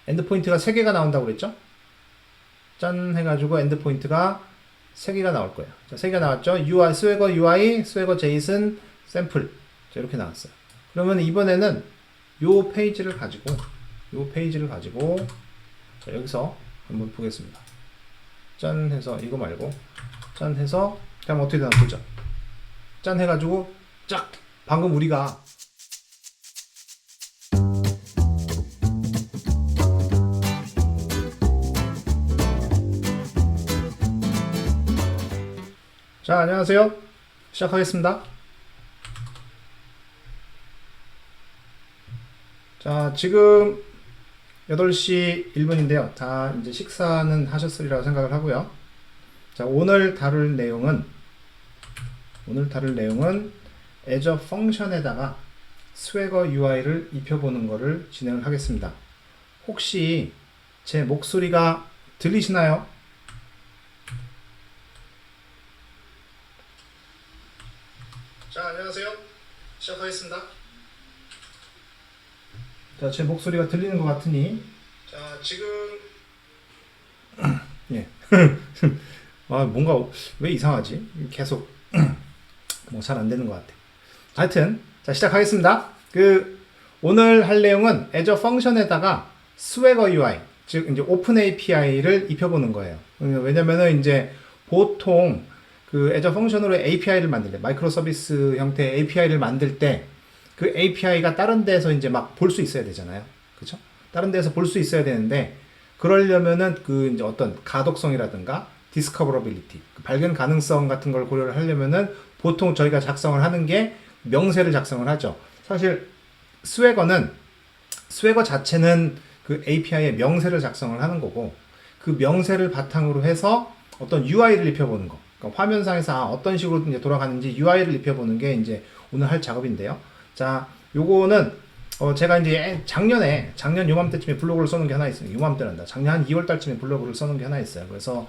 엔드포인트가 3개가 나온다고 그랬죠? 짠 해가지고 엔드포인트가 3개가 나올 거예요. 자, 3개가 나왔죠? UI, 스웨거 UI, 스웨거 제이슨, 샘플. 자, 이렇게 나왔어요. 그러면 이번에는 요 페이지를 가지고, 자, 여기서 한번 보겠습니다. 짠 해서, 이거 말고, 짠 해서, 그냥 어떻게 되나 보죠? 짠 해가지고, 쫙! 방금 우리가, 자, 안녕하세요. 시작하겠습니다. 자, 지금 8시 1분인데요. 다 이제 식사는 하셨으리라고 생각을 하고요. 자, 오늘 다룰 내용은 애저 펑션에다가 스웨거 UI를 입혀보는 거를 진행을 하겠습니다. 혹시 제 목소리가 들리시나요? 자, 안녕하세요. 시작하겠습니다. 자, 제 목소리가 들리는 것 같으니, 자, 지금, 예. 아, 뭔가, 왜 이상하지? 계속, 뭐, 잘 안 되는 것 같아. 하여튼, 자, 시작하겠습니다. 오늘 할 내용은 애저 펑션에다가 스웨거 UI, 즉, 이제 오픈 API를 입혀보는 거예요. 왜냐면은, 이제, 보통, 애저 펑션으로 API를 만들 때, 마이크로 서비스 형태의 API를 만들 때, 그 API가 다른 데서 이제 막 볼 수 있어야 되잖아요. 그쵸? 다른 데서 볼 수 있어야 되는데, 그러려면은 이제 어떤 가독성이라든가, discoverability, 발견 가능성 같은 걸 고려를 하려면은 보통 저희가 작성을 하는 게 명세를 작성을 하죠. 사실, 스웨거 자체는 그 API의 명세를 작성을 하는 거고, 그 명세를 바탕으로 해서 어떤 UI를 입혀보는 거. 그러니까 화면상에서 어떤 식으로 이제 돌아가는지 UI를 입혀보는 게 이제 오늘 할 작업인데요. 자, 요거는 제가 이제 작년 요맘때쯤에 블로그를 써놓은 게 하나 있습니다. 요맘때란다. 작년 한 2월 달쯤에 블로그를 써놓은 게 하나 있어요. 그래서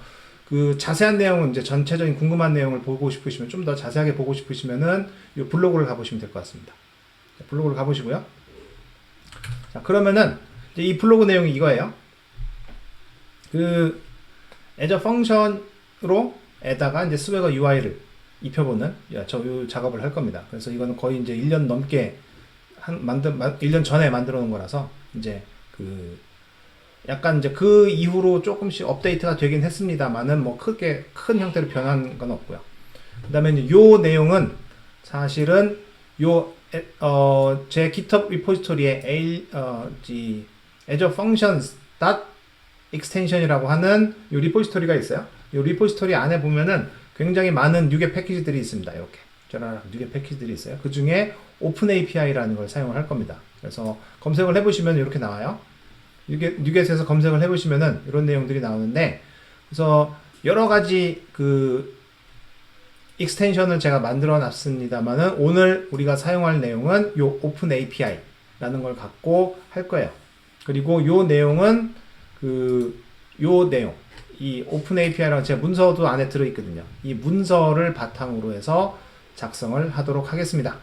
그 자세한 내용은 이제 전체적인 궁금한 내용을 보고 싶으시면 좀 더 자세하게 보고 싶으시면은 요 블로그를 가보시면 될 것 같습니다. 자, 블로그를 가보시고요. 자, 그러면은 이제 이 블로그 내용이 이거예요. 애저 펑션으로 에다가 이제 스웨거 UI를 입혀보는 요 작업을 할 겁니다. 그래서 이거는 거의 이제 1년 넘게 1년 전에 만들어 놓은 거라서 이제 약간 이제 그 이후로 조금씩 업데이트가 되긴 했습니다만은 뭐 크게 큰 형태로 변한 건 없고요. 그 다음에 이제 요 내용은 사실은 제 GitHub 리포지토리에 Azure Functions extension이라고 하는 요 리포지토리가 있어요. 이 리포지토리 안에 보면은 굉장히 많은 뉴게 패키지들이 있습니다. 이렇게 짜라락 뉴게 패키지들이 있어요. 그 중에 오픈 API라는 걸 사용을 할 겁니다. 그래서 검색을 해보시면 이렇게 나와요. 뉴get에서 검색을 해보시면은 이런 내용들이 나오는데, 그래서 여러 가지 익스텐션을 제가 만들어 놨습니다만은 오늘 우리가 사용할 내용은 요 오픈 API라는 걸 갖고 할 거예요. 그리고 요 내용은 이 오픈 API랑 제 문서도 안에 들어있거든요. 이 문서를 바탕으로 해서 작성을 하도록 하겠습니다.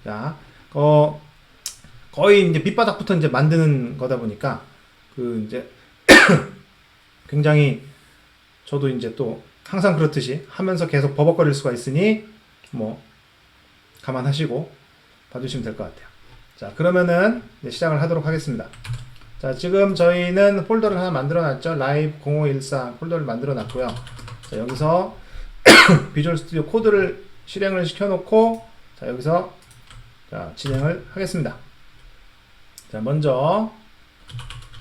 자, 거의 이제 밑바닥부터 이제 만드는 거다 보니까, 이제, 굉장히, 저도 이제 또 항상 그렇듯이 하면서 계속 버벅거릴 수가 있으니, 뭐, 감안하시고 봐주시면 될 것 같아요. 자, 그러면은 이제 시작을 하도록 하겠습니다. 자, 지금 저희는 폴더를 하나 만들어 놨죠. 라이브 0514 폴더를 만들어 놨고요. 자, 여기서 비주얼 스튜디오 코드를 실행을 시켜 놓고, 자, 여기서 자, 진행을 하겠습니다. 자, 먼저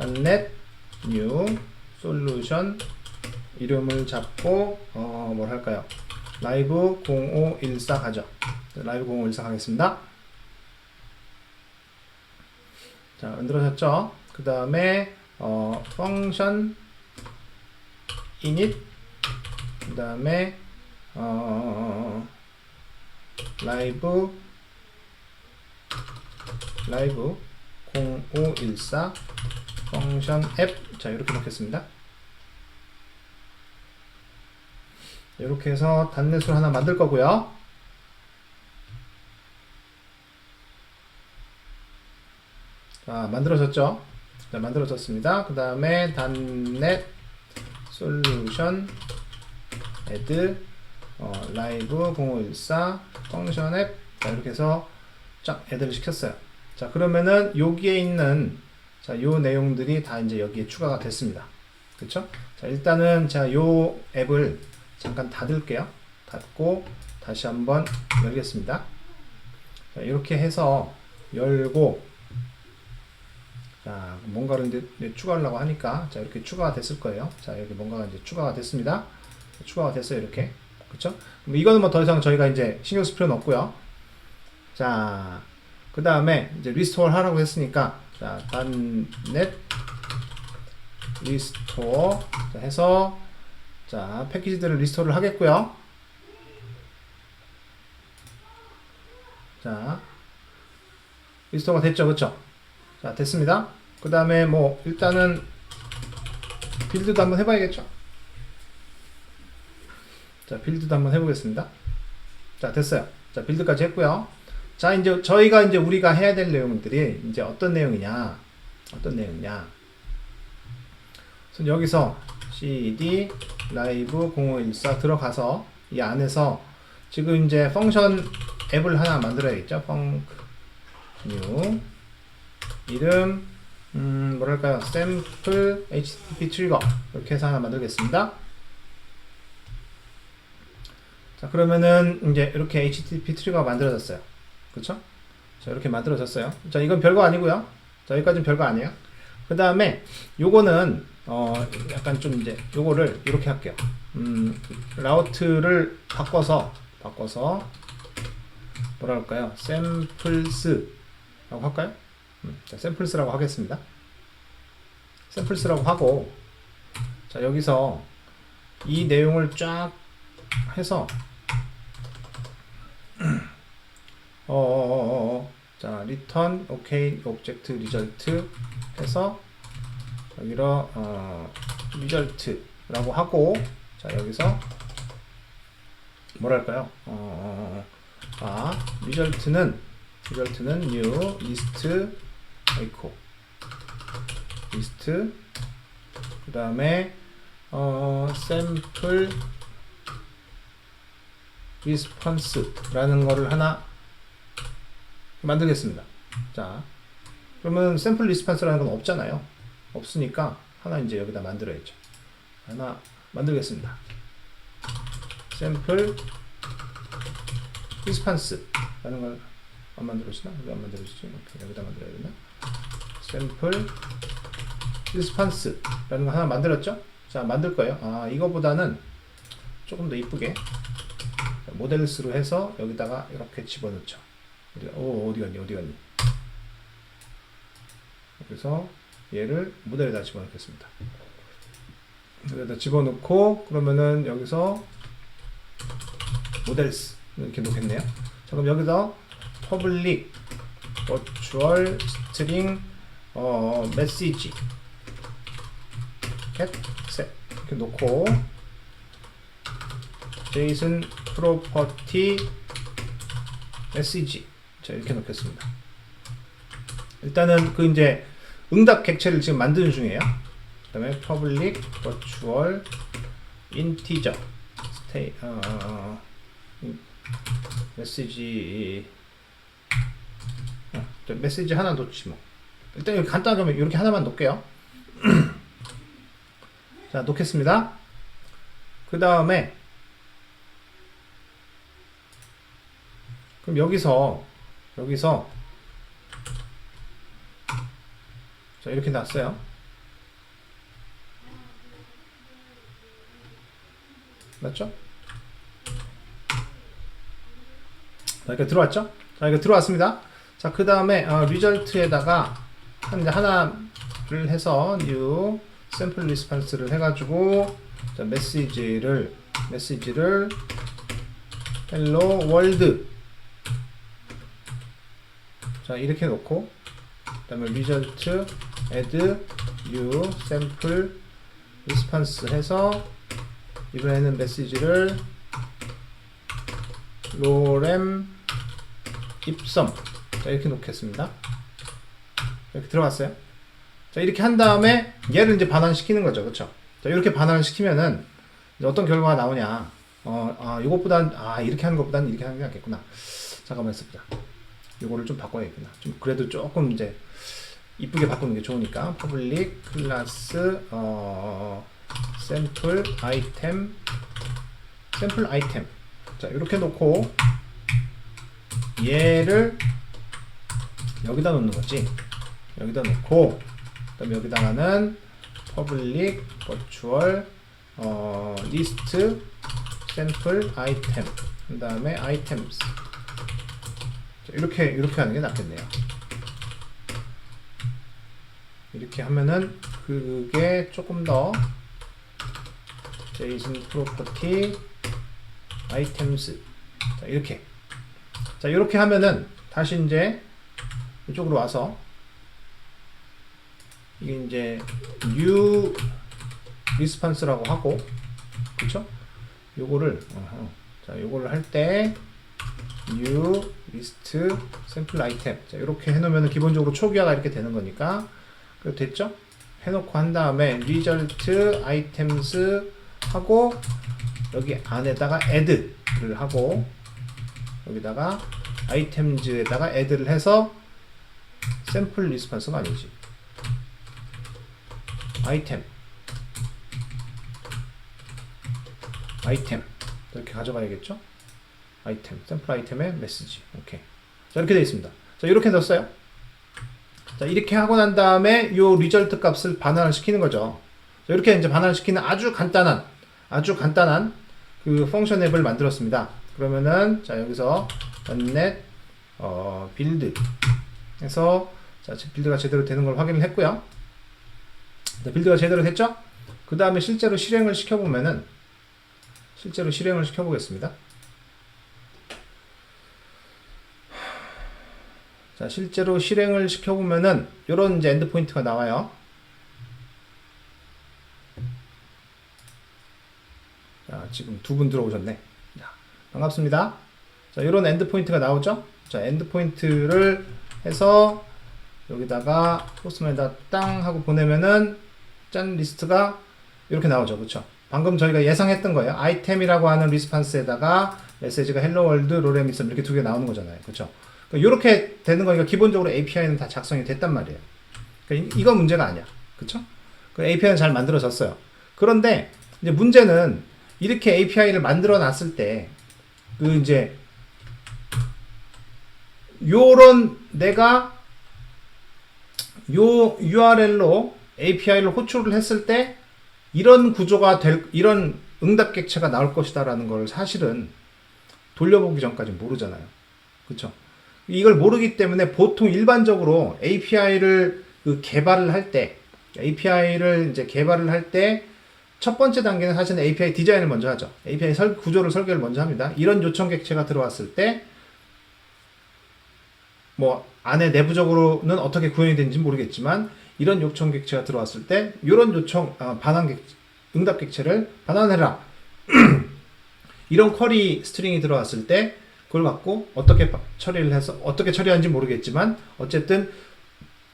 .NET New Solution 이름을 잡고 뭘 할까요? 라이브 0514 가죠. 자, 라이브 0514 가겠습니다. 자, 만들어졌죠? 그 다음에 function init, 그 다음에 live 0514 function app. 자, 이렇게 넣겠습니다. 이렇게 해서 단넷을 하나 만들 거고요. 자, 만들어졌죠? 자, 만들어졌습니다. 그 다음에 .NET 솔루션 add 라이브 0514 펑션 앱. 자, 이렇게 해서 쫙 애들을 시켰어요. 자, 그러면은 여기에 있는 자, 요 내용들이 다 이제 여기에 추가가 됐습니다. 그쵸? 자, 일단은 자, 요 앱을 잠깐 닫을게요. 닫고 다시 한번 열겠습니다. 자, 이렇게 해서 열고 자, 뭔가를 이제 추가하려고 하니까 자, 이렇게 추가가 됐을 거예요. 자, 이렇게 뭔가가 이제 추가가 됐습니다. 추가가 됐어요. 이렇게. 그쵸? 그럼 이거는 뭐 더 이상 저희가 이제 신경 쓸 필요는 없고요. 자, 그 다음에 이제 리스토어 하라고 했으니까 자, .NET 리스토어 해서 자, 패키지들을 리스토어를 하겠고요. 자, 리스토어가 됐죠, 그쵸? 자, 됐습니다. 그 다음에 뭐 일단은 빌드도 한번 해봐야겠죠. 자, 빌드도 한번 해보겠습니다. 자, 됐어요. 자, 빌드까지 했고요. 자, 이제 저희가 이제 우리가 해야 될 내용들이 이제 어떤 내용이냐? 그래서 여기서 cd 라이브 0514 들어가서 이 안에서 지금 이제 펑션 앱을 하나 만들어야겠죠. 펑크 new 이름 뭐랄까요? 샘플 http 트리거 이렇게 해서 하나 만들겠습니다. 자, 그러면은 이제 이렇게 http 트리거가 만들어졌어요. 그쵸? 자, 이렇게 만들어졌어요. 자, 이건 별거 아니고요. 자, 여기까지는 별거 아니에요. 그 다음에 요거는 약간 좀 이제 요거를 이렇게 할게요. 라우트를 바꿔서 뭐라 할까요? 샘플스 라고 할까요? 자, 샘플스라고 하겠습니다. 샘플스라고 하고 자, 여기서 이 내용을 쫙 해서 자, return OK object result 해서 여기로 result라고 하고 자, 여기서 뭐랄까요? result는 new list echo list 그 다음에 sample response라는 거를 하나 만들겠습니다. 자, 그러면 샘플 리스폰스라는 건 없잖아요. 없으니까 하나 이제 여기다 만들어야죠. 하나 만들겠습니다. 샘플 리스폰스라는 걸 안 만들어지나? 왜 안 만들어지지? 오케이, 여기다 만들어야 되나? 샘플 리스폰스라는 거 하나 만들었죠? 자, 만들 거예요. 이거보다는 조금 더 이쁘게 모델스로 해서 여기다가 이렇게 집어넣죠. 어디 갔니? 그래서 얘를 모델에다 집어넣겠습니다. 여기다 집어넣고 그러면은 여기서 모델스 이렇게 놓겠네요. 자, 그럼 여기서 public virtual string message set 이렇게 놓고 JSON property message 자, 이렇게 놓겠습니다. 일단은 그 이제 응답 객체를 지금 만드는 중이에요. 그 다음에 public virtual integer 메시지 하나 놓지 뭐. 일단 여기 간단하게 이렇게 하나만 놓을게요. 자, 놓겠습니다. 그 다음에 그럼 여기서 자, 이렇게 놨어요. 맞죠? 자, 이렇게 들어왔죠? 자, 이거 들어왔습니다. 자, 그 다음에 리절트에다가 하나를 해서 new sample response를 해가지고 자, 메시지를 hello world 자, 이렇게 놓고 그 다음에 result add new sample response 해서 이번에는 메시지를 lorem ipsum 자, 이렇게 놓겠습니다. 이렇게 들어갔어요. 자, 이렇게 한 다음에 얘를 이제 반환시키는 거죠. 그쵸? 자, 이렇게 반환을 시키면은 이제 어떤 결과가 나오냐. 이것보단, 이렇게 하는 것보다는 이렇게 하는 게 낫겠구나. 잠깐만 있어보자. 요거를 좀 바꿔야겠구나. 좀 그래도 조금 이제 이쁘게 바꾸는 게 좋으니까. 퍼블릭 클래스, 샘플 아이템. 자, 이렇게 놓고 얘를 여기다 놓는 거지. 여기다 놓고 그다음에 여기다가는 public virtual list sample item 그 다음에 items. 자, 이렇게 하는 게 낫겠네요. 이렇게 하면은 그게 조금 더 JSON property items. 자, 이렇게 하면은 다시 이제 이쪽으로 와서 이게 이제 new response라고 하고, 그쵸? 요거를 자, 요거를 할 때 new list sample item. 자, 이렇게 해놓으면 기본적으로 초기화가 이렇게 되는 거니까. 그래도 됐죠? 해놓고 한 다음에 result items 하고 여기 안에다가 add를 하고 여기다가 items에다가 add를 해서 sample response가 아니지. 아이템 이렇게 가져가야겠죠? 아이템, 샘플 아이템의 메시지. 오케이. 자, 이렇게 되어 있습니다. 자, 이렇게 넣었어요. 자, 이렇게 하고 난 다음에 요 리절트 값을 반환을 시키는 거죠. 자, 이렇게 이제 반환을 시키는 아주 간단한 그 펑션 앱을 만들었습니다. 그러면은 자, 여기서 .NET 빌드 해서 자, 빌드가 제대로 되는 걸 확인을 했고요. 자, 빌드가 제대로 됐죠? 그 다음에 실제로 실행을 시켜보면은 실행을 시켜보겠습니다. 자, 실제로 실행을 시켜보면은 요런 이제 엔드포인트가 나와요. 자, 지금 두 분 들어오셨네. 자, 반갑습니다. 자, 요런 엔드포인트가 나오죠? 자, 엔드포인트를 해서 여기다가 포스트맨에다 땅 하고 보내면은 짠 리스트가 이렇게 나오죠. 그쵸? 방금 저희가 예상했던 거예요. 아이템이라고 하는 리스판스에다가 메시지가 헬로 월드, 로렘 있음 이렇게 두 개 나오는 거잖아요. 그쵸? 그러니까 이렇게 되는 거니까 기본적으로 API는 다 작성이 됐단 말이에요. 그러니까 이건 문제가 아니야. 그쵸? 그 API는 잘 만들어졌어요. 그런데 이제 문제는 이렇게 API를 만들어 놨을 때 그 이제 요런 내가 요 URL로 API를 호출을 했을 때 이런 구조가 이런 응답 객체가 나올 것이다라는 걸 사실은 돌려보기 전까지 모르잖아요. 그쵸? 이걸 모르기 때문에 보통 일반적으로 API를 개발을 할 때, 첫 번째 단계는 사실은 API 디자인을 먼저 하죠. API 구조를 설계를 먼저 합니다. 이런 요청 객체가 들어왔을 때, 뭐, 안에 내부적으로는 어떻게 구현이 되는지 모르겠지만, 이런 요청 객체가 들어왔을 때, 이런 응답 객체를 반환해라. 이런 쿼리 스트링이 들어왔을 때, 그걸 갖고 어떻게 처리를 해서, 어떻게 처리하는지 모르겠지만, 어쨌든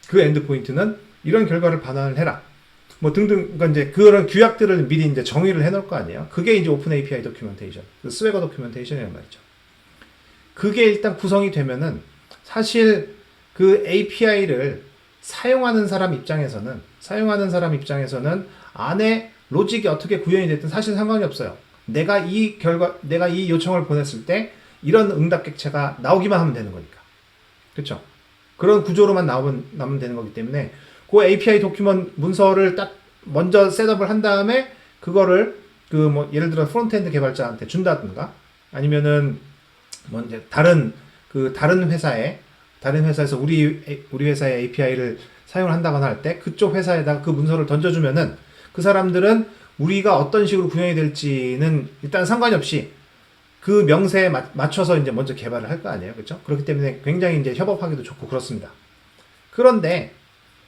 그 엔드포인트는 이런 결과를 반환을 해라. 뭐 등등, 그러니까 이제 그런 규약들을 미리 이제 정의를 해놓을 거 아니에요. 그게 이제 오픈 API 도큐멘테이션, 스웨거 도큐멘테이션이란 말이죠. 그게 일단 구성이 되면은 사실 그 API를 사용하는 사람 입장에서는 안에 로직이 어떻게 구현이 됐든 사실 상관이 없어요. 내가 이 요청을 보냈을 때 이런 응답 객체가 나오기만 하면 되는 거니까. 그렇죠? 그런 구조로만 나오면 되는 거기 때문에 그 API 도큐먼트 문서를 딱 먼저 셋업을 한 다음에 그거를 뭐 예를 들어 프론트엔드 개발자한테 준다든가 아니면은 뭐 이제 다른 회사에서 우리 회사의 API를 사용을 한다거나 할 때 그쪽 회사에다가 그 문서를 던져주면은 그 사람들은 우리가 어떤 식으로 구현이 될지는 일단 상관이 없이 그 명세에 맞춰서 이제 먼저 개발을 할 거 아니에요. 그렇죠? 그렇기 때문에 굉장히 이제 협업하기도 좋고 그렇습니다. 그런데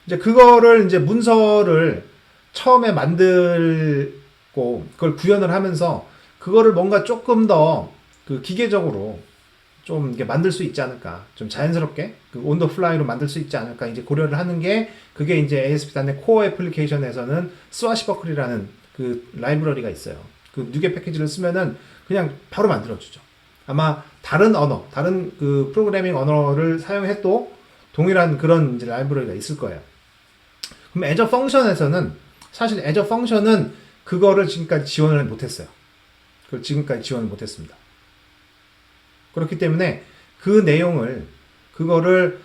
이제 그거를 이제 문서를 처음에 만들고 그걸 구현을 하면서 그거를 뭔가 조금 더 그 기계적으로 좀 이게 만들 수 있지 않을까. 좀 자연스럽게 그 on the fly로 만들 수 있지 않을까. 이제 고려를 하는 게 그게 이제 ASP.NET 코어 애플리케이션에서는 스와시버클이라는 그 라이브러리가 있어요. 그 누게 패키지를 쓰면은 그냥 바로 만들어주죠. 아마 다른 언어, 다른 그 프로그래밍 언어를 사용해도 동일한 그런 이제 라이브러리가 있을 거예요. 그럼 애저 펑션에서는 사실 애저 펑션은 그거를 지금까지 지원을 못했어요. 그걸 지금까지 지원을 못했습니다. 그렇기 때문에 그 내용을 그거를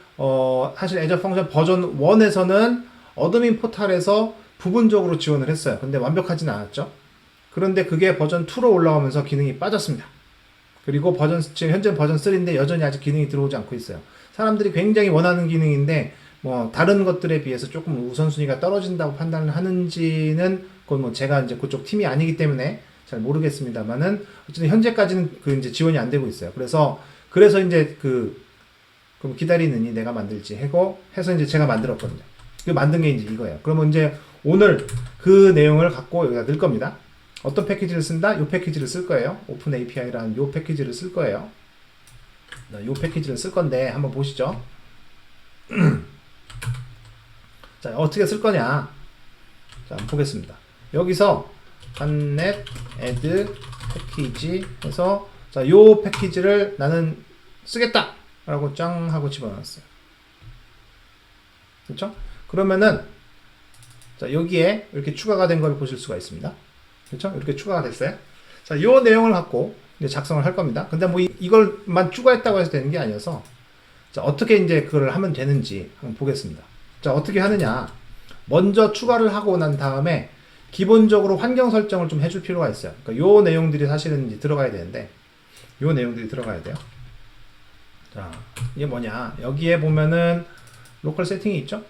사실 애저 펑션 버전 1에서는 어드민 포탈에서 부분적으로 지원을 했어요. 근데 완벽하지는 않았죠. 그런데 그게 버전 2로 올라오면서 기능이 빠졌습니다. 그리고 지금 현재 버전 3인데 여전히 아직 기능이 들어오지 않고 있어요. 사람들이 굉장히 원하는 기능인데 뭐 다른 것들에 비해서 조금 우선순위가 떨어진다고 판단을 하는지는 그건 뭐 제가 이제 그쪽 팀이 아니기 때문에 잘 모르겠습니다만은 어쨌든 현재까지는 그 이제 지원이 안 되고 있어요. 그래서 이제 그럼 기다리느니 내가 만들지 해서 이제 제가 만들었거든요. 그 만든 게 이제 이거예요. 그러면 이제 오늘 그 내용을 갖고 여기다 넣을 겁니다. 어떤 패키지를 쓴다? 이 패키지를 쓸 거예요. 오픈 API라는 이 패키지를 쓸 거예요. 이 패키지를 쓸 건데 한번 보시죠. 자, 어떻게 쓸 거냐? 자, 한번 보겠습니다. 여기서 .NET add 패키지 해서 자, 요 패키지를 나는 쓰겠다! 라고 짱 하고 집어넣었어요. 그렇죠? 그러면은 자, 여기에 이렇게 추가가 된 걸 보실 수가 있습니다. 그렇죠? 이렇게 추가가 됐어요. 자, 요 내용을 갖고 이제 작성을 할 겁니다. 근데 뭐 이걸만 추가했다고 해서 되는 게 아니어서 자, 어떻게 이제 그걸 하면 되는지 한번 보겠습니다. 자, 어떻게 하느냐? 먼저 추가를 하고 난 다음에 기본적으로 환경 설정을 좀 해줄 필요가 있어요. 그러니까 요 내용들이 사실은 이제 들어가야 되는데 요 내용들이 들어가야 돼요. 자, 이게 뭐냐? 여기에 보면은 로컬 세팅이 있죠?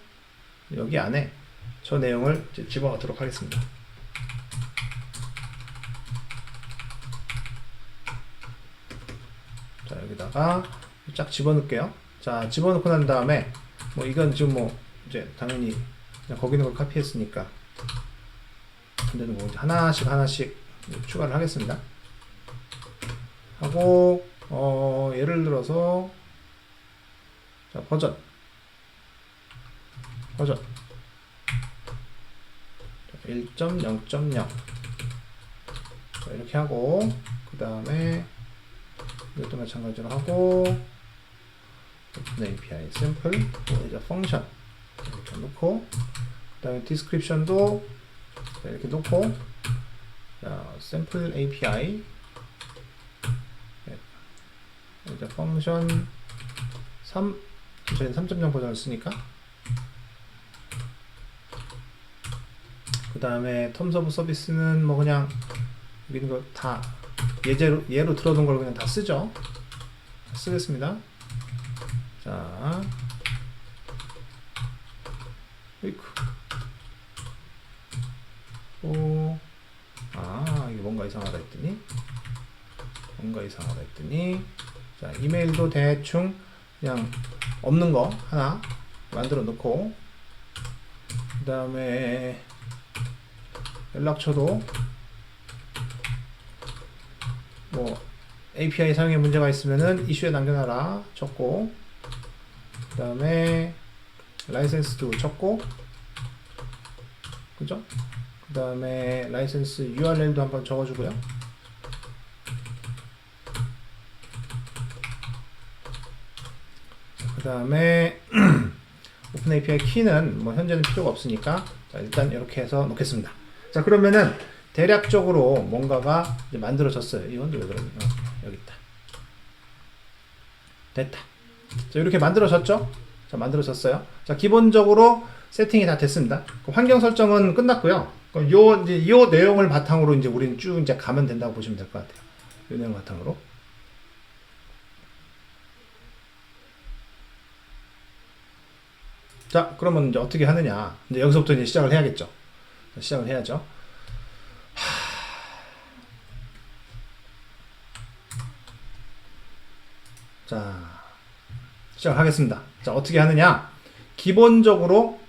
여기 안에 저 내용을 집어넣도록 하겠습니다. 자, 여기다가 쫙 집어넣을게요. 자, 집어넣고 난 다음에 뭐 이건 지금 뭐 이제 당연히 그냥 거기 있는 걸 카피했으니까 근데 뭐 이제 하나씩 추가를 하겠습니다. 하고 예를 들어서 자, 버전 1.0.0 이렇게 하고 그 다음에 이것도 마찬가지로 하고 오픈 API 샘플 이제 펑션 이렇게 놓고 그 다음에 디스크립션도 이렇게 놓고 자, 샘플 API 이제 펑션 3 저희는 3.0 버전을 쓰니까 그 다음에 텀스 오브 서비스는 뭐 그냥 여기 있는 거 다 예로 들어둔 걸 그냥 다 쓰죠. 쓰겠습니다. 자, 이게 뭔가 이상하다 했더니 자, 이메일도 대충 그냥 없는 거 하나 만들어 놓고 그 다음에 연락처도 뭐 API 사용에 문제가 있으면은 이슈에 남겨놔라 쳤고 그 다음에 라이센스도 쳤고 그죠? 그 다음에 라이센스 URL도 한번 적어주고요. 그 다음에 오픈 API 키는 뭐 현재는 필요가 없으니까 자, 일단 이렇게 해서 놓겠습니다. 자, 그러면은 대략적으로 뭔가가 이제 만들어졌어요. 이건 왜 그러냐? 여기 있다. 됐다. 자, 이렇게 만들어졌죠? 자, 만들어졌어요. 자, 기본적으로 세팅이 다 됐습니다. 환경 설정은 끝났고요. 그럼 요 내용을 바탕으로 이제 우리는 쭉 이제 가면 된다고 보시면 될 것 같아요. 요 내용 바탕으로. 자, 그러면 이제 어떻게 하느냐? 이제 여기서부터 이제 시작을 해야겠죠. 시작을 해야죠. 자, 시작하겠습니다. 자, 어떻게 하느냐? 기본적으로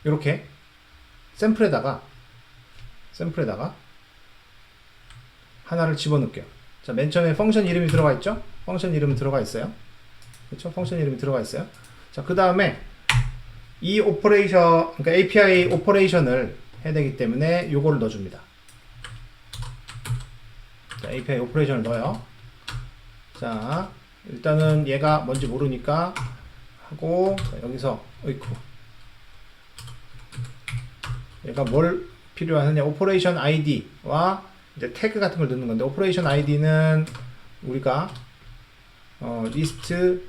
이렇게 샘플에다가 하나를 집어넣을게요. 자, 맨 처음에 펑션 이름이 들어가 있죠? 펑션 이름이 들어가 있어요. 그렇죠? 펑션 이름이 들어가 있어요. 자, 그 다음에 이 오퍼레이션, 그러니까 API 오퍼레이션을 해야 되기 때문에 요거를 넣어줍니다. 자, API 오퍼레이션을 넣어요. 자, 일단은 얘가 뭔지 모르니까 하고, 자, 여기서, 어이쿠. 얘가 뭘 필요하느냐, 오퍼레이션 ID와 이제 태그 같은 걸 넣는 건데, 오퍼레이션 ID는 우리가, 리스트라고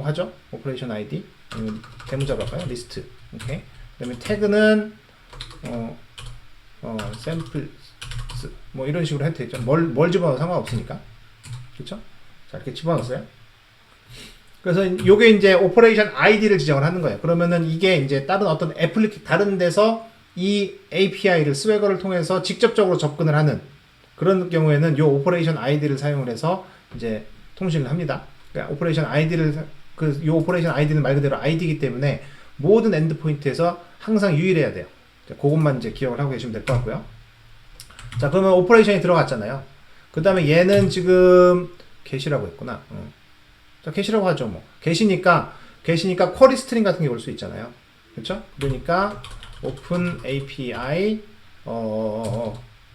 하죠? 오퍼레이션 ID. 대문자로 할까요? 리스트. 오케이. 그 다음에 태그는, 샘플, 뭐 이런 식으로 해도 되죠. 뭘 집어넣어도 상관없으니까. 그쵸? 자, 이렇게 집어넣었어요. 그래서 요게 이제 오퍼레이션 아이디를 지정을 하는 거예요. 그러면은 이게 이제 다른 어떤 다른 데서 이 API를 스웨거를 통해서 직접적으로 접근을 하는 그런 경우에는 요 오퍼레이션 아이디를 사용을 해서 이제 통신을 합니다. 그러니까 오퍼레이션 아이디를 요 오퍼레이션 아이디는 말 그대로 아이디이기 때문에 모든 엔드포인트에서 항상 유일해야 돼요. 자, 그것만 이제 기억을 하고 계시면 될 것 같고요. 자, 그러면 오퍼레이션이 들어갔잖아요. 그 다음에 얘는 지금 get이라고 했구나. 자, get이라고 하죠, 뭐. get이니까 쿼리 스트링 같은 게 올 수 있잖아요. 그렇죠? 그러니까 open API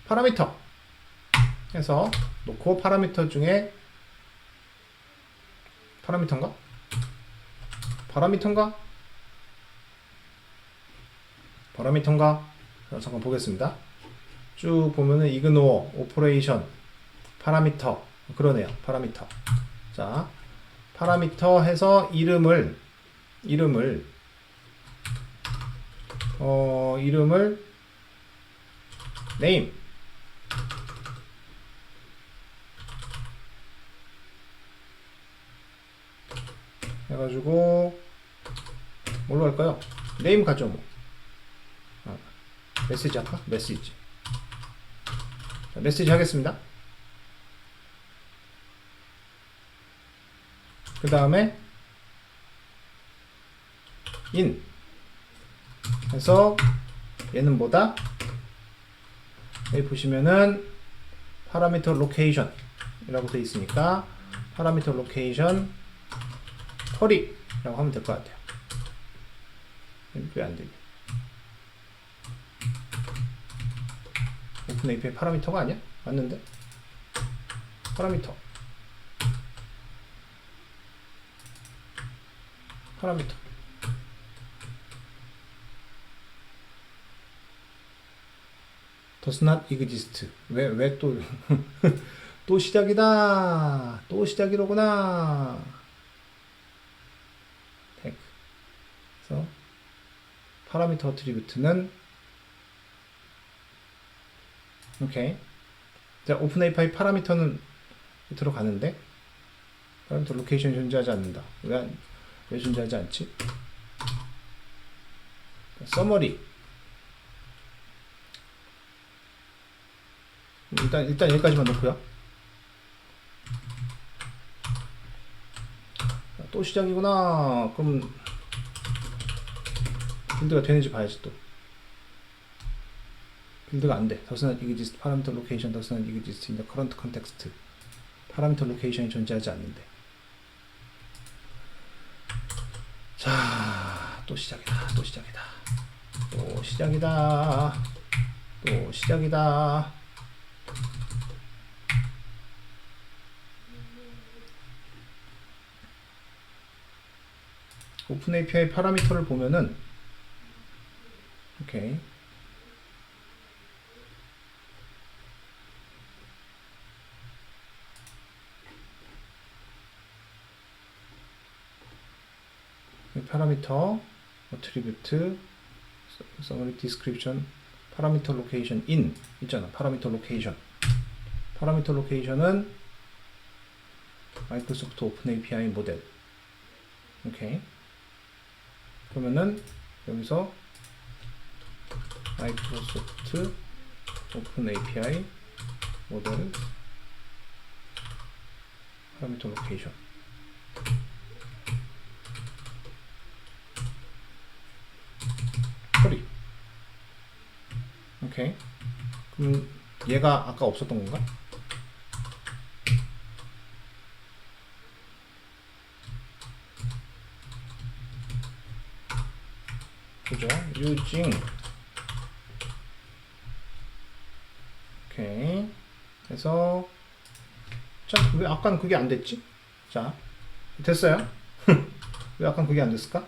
파라미터 해서 놓고 파라미터 중에 파라미터인가? 잠깐 보겠습니다. 쭉 보면은 이그노어 오퍼레이션 파라미터 그러네요. 파라미터. 자, 파라미터 해서 이름을 name 해가지고 뭘로 할까요? name 가죠 뭐. 메시지 할까? 메시지. 자, 메시지 하겠습니다. 그 다음에 in 해서 얘는 뭐다? 여기 보시면은 파라미터 로케이션 이라고 되어 있으니까 파라미터 로케이션 쿼리 라고 하면 될 것 같아요. 왜 안 되냐? 오픈 API 파라미터가 아니야? 맞는데? 파라미터 does not exist. 왜 또, 또 시작이다. 또 시작이로구나. tag. 그래서, 파라미터 어트리뷰트는, 오케이. 자, 오픈 API 파라미터는 들어가는데, 파라미터 로케이션이 존재하지 않는다. 왜 존재하지 않지? 서머리. 일단 여기까지만 놓고요. 또 시작이구나. 그럼 빌드가 되는지 봐야지 또. 빌드가 안 돼. does not exist. parameter location does not exist in the current context. 파라미터 로케이션이 존재하지 않는데. 자, 또 시작이다. 오픈 API 파라미터를 보면은 오케이. 파라미터 attribute summary description 파라미터 로케이션 in 있잖아. 파라미터 로케이션은 마이크로소프트 오픈 API 모델. 오케이. 그러면은 여기서 마이크로소프트 오픈 API 모델 파라미터 로케이션. 쿼리. 오케이. 그럼 얘가 아까 없었던 건가? 그죠? using. 오케이. 그래서 자, 왜 아까는 그게 안 됐지? 자, 됐어요. 왜 아까는 그게 안 됐을까?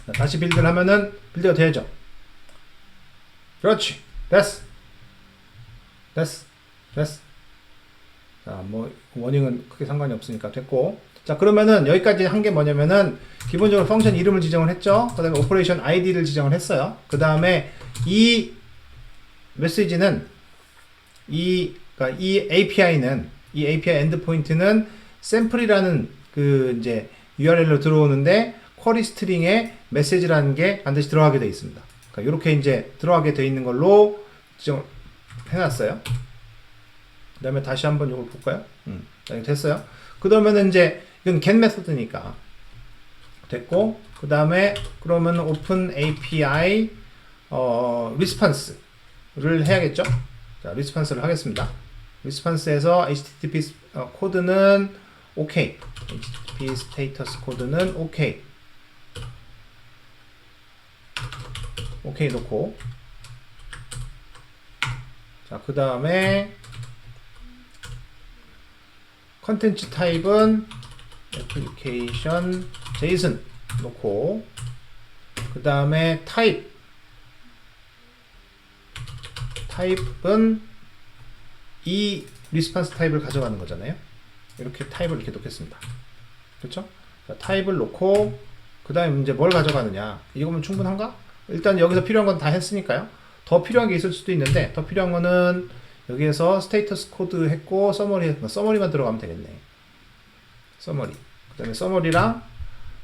자, 다시 빌드를 하면은 빌드가 되죠. 그렇지. 됐어. 됐어. 됐어. 자, 뭐 워닝은 크게 상관이 없으니까 됐고. 자, 그러면은 여기까지 한 게 뭐냐면은 기본적으로 펑션 이름을 지정을 했죠. 그 다음에 오퍼레이션 아이디를 지정을 했어요. 그 다음에 이 메시지는 그러니까 이 API 엔드포인트는 샘플이라는 그 이제 URL로 들어오는데 쿼리 스트링에 메시지라는 게 반드시 들어가게 되어 있습니다. 그러니까 이렇게 이제 들어가게 되어 있는 걸로 지정을 해놨어요. 그 다음에 다시 한번 이걸 볼까요? 됐어요. 그러면은 이제 이건 get 메소드니까 됐고, 그 다음에 그러면 open API response를 해야겠죠? 자, response를 하겠습니다. response에서 HTTP 코드는 OK, HTTP 스테이터스 코드는 OK, OK 놓고, 자, 그 다음에 컨텐츠 타입은 애플리케이션 JSON 놓고, 그 다음에 타입은 이 리스폰스 타입을 가져가는 거잖아요. 이렇게 타입을 이렇게 놓겠습니다. 그렇죠? 자, 타입을 놓고, 그 다음에 이제 뭘 가져가느냐. 이거면 충분한가? 일단 여기서 필요한 건 다 했으니까요. 더 필요한 게 있을 수도 있는데, 더 필요한 거는 여기에서 스테이터스 코드 했고, 서머리만 들어가면 되겠네. 서머리. 그 다음에 서머리랑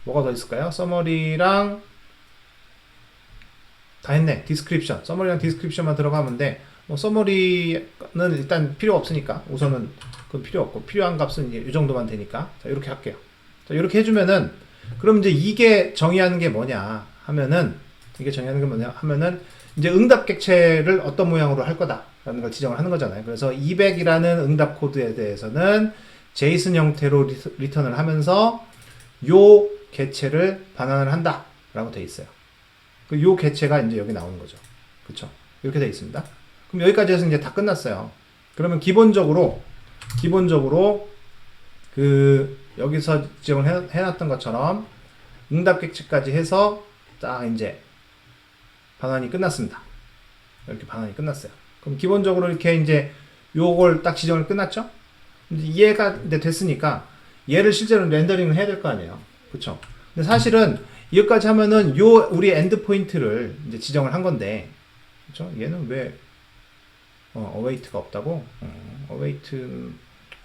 뭐가 더 있을까요? 서머리랑 다 했네. 디스크립션. 서머리랑 디스크립션만 들어가면 돼. 뭐 서머리는 일단 필요 없으니까 우선은 그건 필요 없고, 필요한 값은 이제 이 정도만 되니까. 자, 이렇게 할게요. 자, 이렇게 해주면은, 그럼 이제 이게 정의하는 게 뭐냐 하면은, 이제 응답 객체를 어떤 모양으로 할 거다라는 걸 지정을 하는 거잖아요. 그래서 200이라는 응답 코드에 대해서는 JSON 형태로 리턴을 하면서 요 객체를 반환을 한다 라고 되어 있어요. 요 객체가 이제 여기 나오는 거죠. 그쵸? 이렇게 되어 있습니다. 그럼 여기까지 해서 이제 다 끝났어요. 그러면 기본적으로 그 여기서 지정을 해놨던 것처럼 응답 객체까지 해서 딱 이제 반환이 끝났습니다. 이렇게 반환이 끝났어요. 그럼 기본적으로 이렇게 이제 요걸 딱 지정을 끝났죠? 이해가 이제 됐으니까 얘를 실제로 렌더링을 해야 될 거 아니에요. 그쵸? 근데 사실은 여기까지 하면은 요 우리 엔드 포인트를 이제 지정을 한 건데, 그쵸? 얘는 왜 await가 없다고? await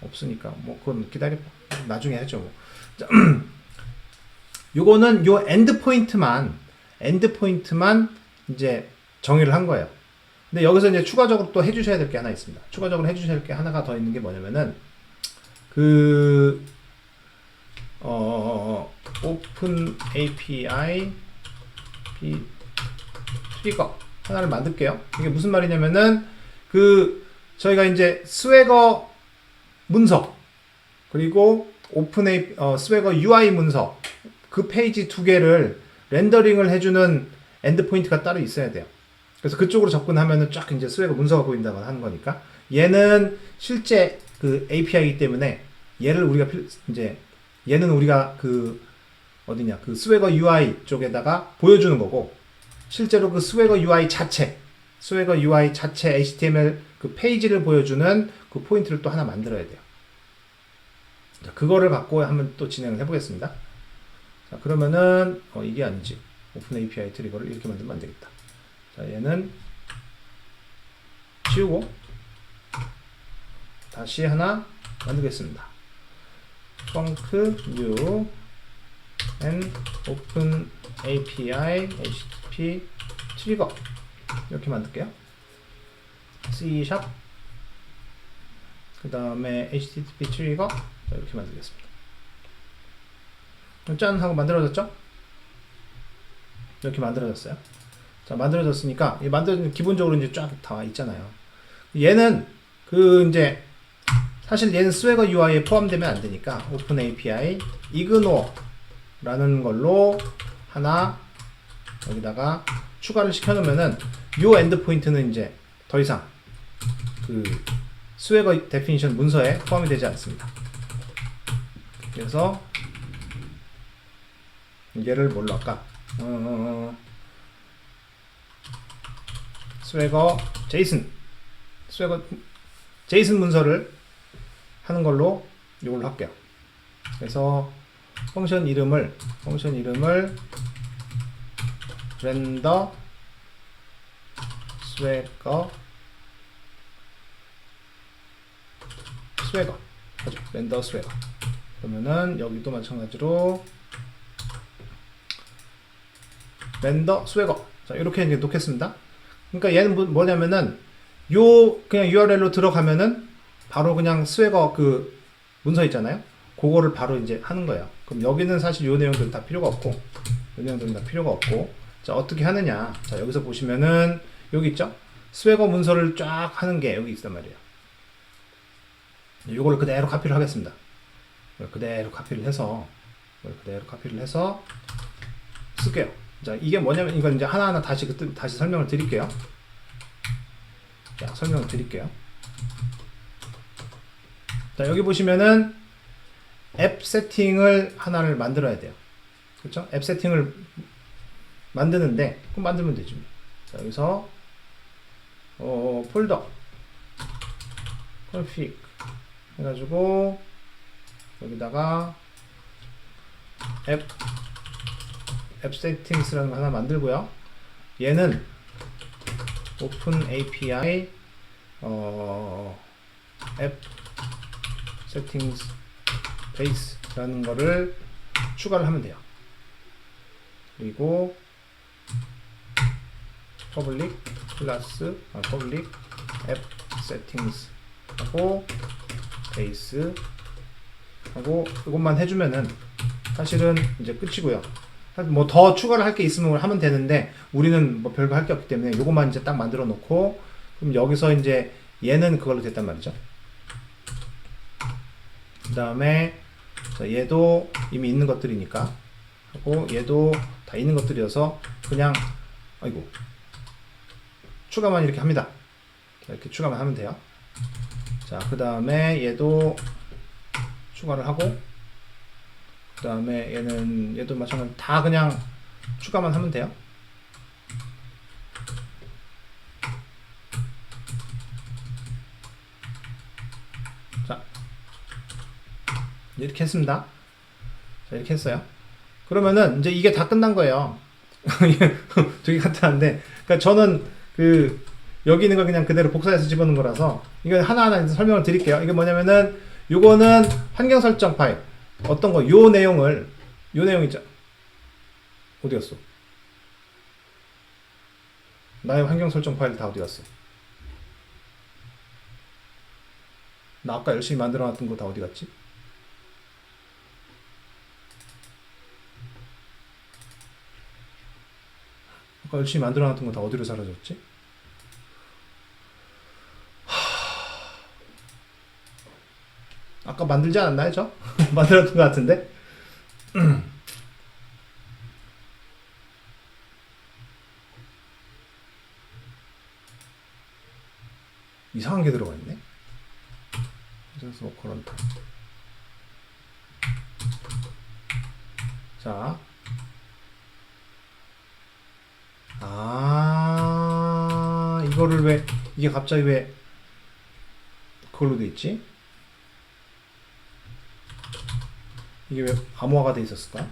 없으니까 뭐 그건 기다려 나중에 하죠. 뭐. 요거는 요 엔드 포인트만 이제 정의를 한 거예요. 근데 여기서 이제 추가적으로 또 해주셔야 될 게 하나 있습니다. 추가적으로 해주셔야 될 게 하나가 더 있는 게 뭐냐면은 오픈 API 트리거 하나를 만들게요. 이게 무슨 말이냐면은 저희가 이제 스웨거 문서 그리고 스웨거 UI 문서 그 페이지 두 개를 렌더링을 해주는 엔드포인트가 따로 있어야 돼요. 그래서 그쪽으로 접근하면은 쫙 이제 스웨거 문서가 보인다고 하는 거니까, 얘는 실제 그 API이기 때문에 얘는 우리가 그 스웨거 UI 쪽에다가 보여주는 거고, 실제로 그 스웨거 UI 자체 HTML 그 페이지를 보여주는 그 포인트를 또 하나 만들어야 돼요. 자, 그거를 갖고 한번 또 진행을 해보겠습니다. 자, 그러면은 이게 아니지. 오픈 API 트리거를 이렇게 만들면 안 되겠다. 자, 얘는 지우고 다시 하나 만들겠습니다. func new and open API HTTP 트리거 이렇게 만들게요. C# 그 다음에 HTTP 트리거 이렇게 만들겠습니다. 짠 하고 만들어졌죠? 이렇게 만들어졌어요. 자, 만들어졌으니까 기본적으로 이제 쫙 다 있잖아요. 얘는 그 이제 사실 얘는 스웨거 UI에 포함되면 안 되니까 오픈 API ignore 라는 걸로 하나 여기다가 추가를 시켜놓으면은 요 엔드 포인트는 이제 더 이상 그 스웨거 데피니션 문서에 포함이 되지 않습니다. 그래서 얘를 뭘로 할까? 스웨거 제이슨 문서를 하는 걸로 이걸로 할게요. 그래서 펑션 이름을 렌더 스웨거 하죠. 렌더 스웨거. 그러면은 여기도 마찬가지로 렌더 스웨거. 자, 이렇게 이제 놓겠습니다. 그러니까 얘는 뭐냐면은 그냥 URL로 들어가면은 바로 그냥 스웨거 그 문서 있잖아요. 그거를 바로 이제 하는 거예요. 그럼 여기는 사실 요 내용들은 다 필요가 없고, 자, 어떻게 하느냐. 자, 여기서 보시면은 여기 있죠? 스웨거 문서를 쫙 하는 게 여기 있단 말이에요. 요걸 그대로 카피를 하겠습니다. 그대로 카피를 해서 쓸게요. 자, 이게 뭐냐면 이건 이제 하나하나 다시 설명을 드릴게요. 자, 자, 여기 보시면은 앱 세팅을 하나를 만들어야 돼요. 그렇죠? 앱 세팅을 만드는데 그럼 만들면 되죠. 자, 여기서 폴더 config 해가지고 여기다가 앱 세팅스라는 거 하나 만들고요. 얘는 오픈 API 앱 세팅스 베이스라는 거를 추가를 하면 돼요. 그리고 public 앱 세팅스 하고 베이스 하고 이것만 해주면은 사실은 이제 끝이고요. 뭐 더 추가를 할 게 있으면 하면 되는데 우리는 뭐 별거 할 게 없기 때문에 이것만 이제 딱 만들어 놓고 그럼 여기서 이제 얘는 그걸로 됐단 말이죠. 그 다음에 얘도 이미 있는 것들이니까 하고 얘도 다 있는 것들이어서 그냥 추가만 이렇게 합니다. 이렇게 추가만 하면 돼요. 자, 그 다음에 얘도 추가를 하고 그 다음에 얘도 마찬가지로 다 그냥 추가만 하면 돼요. 자, 이렇게 했습니다. 자, 이렇게 했어요. 그러면은 이제 이게 다 끝난 거예요. 되게 간단한데, 그러니까 저는 여기 있는 걸 그냥 그대로 복사해서 집어넣은 거라서 이거 하나하나 설명을 드릴게요. 이게 뭐냐면은 요거는 환경 설정 파일. 어떤 거, 요 내용 있죠? 어디 갔어? 나의 환경 설정 파일 다 어디 갔어? 나 아까 열심히 만들어 놨던 거 다 어디 갔지? 아까 열심히 만들어 놨던 거 다 어디로 사라졌지? 아까 만들지 않았나요, 저? 만들었던 것 같은데? 이상한 게 들어가 있네? 그래서 그런다. 자. 이거를 이게 갑자기 왜 그걸로 돼 있지? 이게 왜 암호화가 돼 있었을까?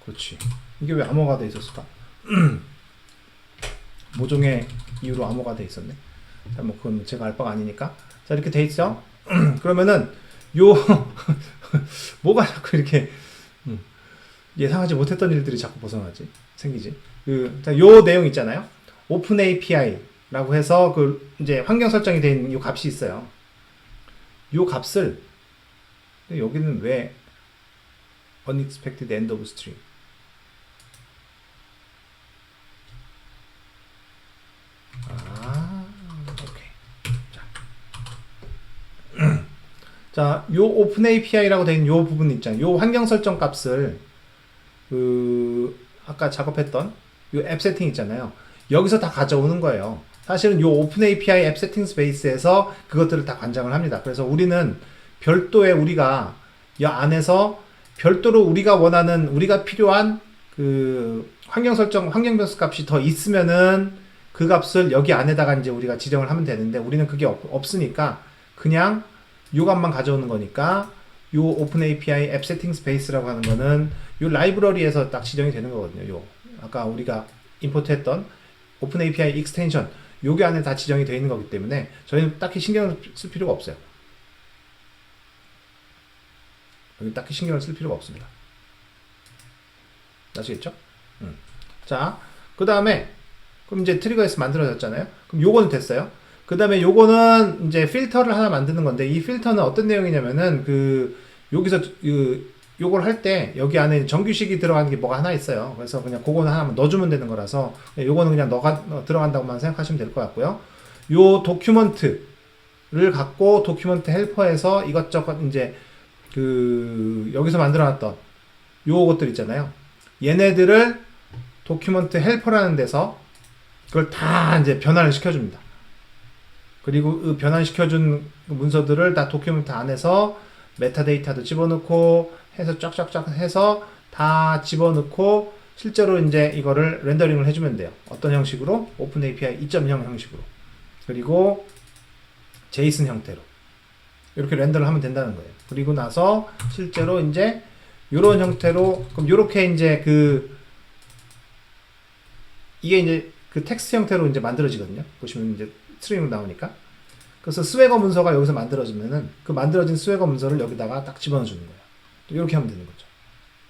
그렇지. 이게 왜 암호화가 돼 있었을까? 모종의 이유로 암호화가 돼 있었네. 자, 뭐 그건 제가 알 바가 아니니까. 자, 이렇게 돼 있죠? 그러면은 뭐가 자꾸 이렇게 예상하지 못했던 일들이 자꾸 생기지. 자, 요 내용 있잖아요. 오픈 API라고 해서 이제 환경 설정이 되어 있는 요 값이 있어요. 요 값을 여기는 왜 unexpected end of string? 자, 요 오픈 API라고 되어 있는 요 부분 있잖아요. 요 환경 설정 값을 아까 작업했던 요 앱 세팅 있잖아요. 여기서 다 가져오는 거예요. 사실은 요 오픈 API 앱 세팅 스페이스에서 그것들을 다 관장을 합니다. 그래서 우리는 별도의 우리가 이 안에서 별도로 우리가 원하는 우리가 필요한 그 환경 설정 환경 변수 값이 더 있으면은 그 값을 여기 안에다가 이제 우리가 지정을 하면 되는데 우리는 그게 없으니까 그냥 요 값만 가져오는 거니까 요 오픈 API 앱 세팅 스페이스라고 하는 거는 요 라이브러리에서 딱 지정이 되는 거거든요. 요 아까 우리가 임포트했던 오픈 API 익스텐션 요게 안에 다 지정이 되어 있는 거기 때문에 저희는 딱히 신경을 쓸 필요가 없어요. 여기 딱히 신경을 쓸 필요가 없습니다. 아시겠죠? 자, 그 다음에 그럼 이제 트리거에서 만들어졌잖아요. 그럼 요거는 됐어요. 그 다음에 요거는 이제 필터를 하나 만드는 건데 이 필터는 어떤 내용이냐면은 여기서 요걸 할 때 여기 안에 정규식이 들어가는 게 뭐가 하나 있어요. 그래서 그냥 그거는 하나만 넣어주면 되는 거라서 요거는 그냥 들어간다고만 생각하시면 될 것 같고요. 요 도큐먼트를 갖고 도큐먼트 헬퍼에서 이것저것 이제 여기서 만들어놨던 요것들 있잖아요. 얘네들을 도큐먼트 헬퍼라는 데서 그걸 다 이제 변환을 시켜줍니다. 그리고 그 변환시켜준 문서들을 다 도큐멘트 안에서 메타데이터도 집어넣고 해서 쫙쫙쫙 해서 다 집어넣고 실제로 이제 이거를 렌더링을 해주면 돼요. 어떤 형식으로? 오픈 API 2.0 형식으로. 그리고 제이슨 형태로. 이렇게 렌더를 하면 된다는 거예요. 그리고 나서 실제로 이제 이런 형태로 그럼 이렇게 이제 이게 이제 텍스트 형태로 이제 만들어지거든요. 보시면 이제 스트링으로 나오니까. 그래서 스웨거 문서가 여기서 만들어지면은 그 만들어진 스웨거 문서를 여기다가 딱 집어넣어 주는 거예요. 이렇게 하면 되는 거죠.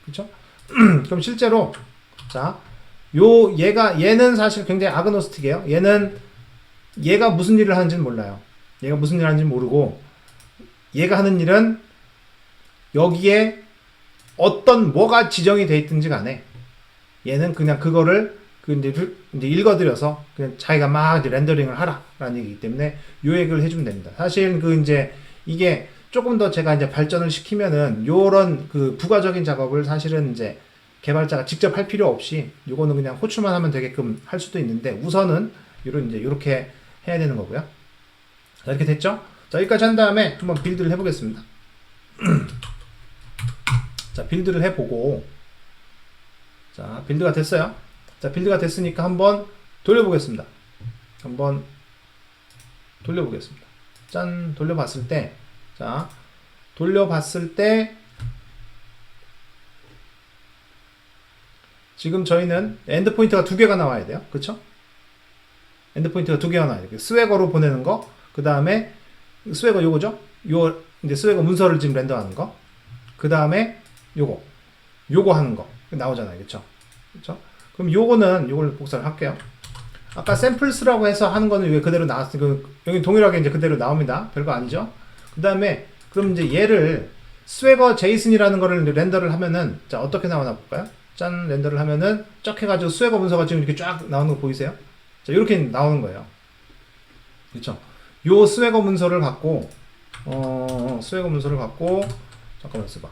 그렇죠? 그럼 실제로 자, 얘는 사실 굉장히 아그노스틱이에요. 얘가 무슨 일을 하는지는 몰라요. 얘가 무슨 일을 하는지 모르고 얘가 하는 일은 여기에 뭐가 지정이 돼 있든지 간에 얘는 그냥 그거를 이제 읽어드려서 그냥 자기가 막 이제 렌더링을 하라라는 얘기이기 때문에 요 얘기를 해주면 됩니다. 사실 이제 이게 조금 더 제가 이제 발전을 시키면은 요런 부가적인 작업을 사실은 이제 개발자가 직접 할 필요 없이 요거는 그냥 호출만 하면 되게끔 할 수도 있는데 우선은 요렇게 해야 되는 거고요. 자, 이렇게 됐죠? 자, 여기까지 한 다음에 한번 빌드를 해보겠습니다. 자, 빌드를 해보고 자, 빌드가 됐어요. 자, 빌드가 됐으니까 한번 돌려보겠습니다. 한번 돌려보겠습니다. 짠, 돌려봤을 때, 자, 지금 저희는 엔드포인트가 2개가 나와야 돼요. 그쵸? 엔드포인트가 2개가 나와야 돼요. 스웨거로 보내는 거, 그 다음에, 스웨거 요거죠? 이제 스웨거 문서를 지금 렌더하는 거, 그 다음에 요거 하는 거, 나오잖아요. 그쵸? 그쵸? 그럼 요걸 복사를 할게요. 아까 샘플스라고 해서 하는 거는 왜 그대로 나왔으니까 여기 동일하게 이제 그대로 나옵니다. 별거 아니죠? 그 다음에 그럼 이제 얘를 스웨거 제이슨이라는 거를 렌더를 하면은 자 어떻게 나오나 볼까요? 짠 렌더를 하면은 쫙 해가지고 스웨거 문서가 지금 이렇게 쫙 나오는 거 보이세요? 자 이렇게 나오는 거예요. 그렇죠? 요 스웨거 문서를 갖고 잠깐만 있어봐.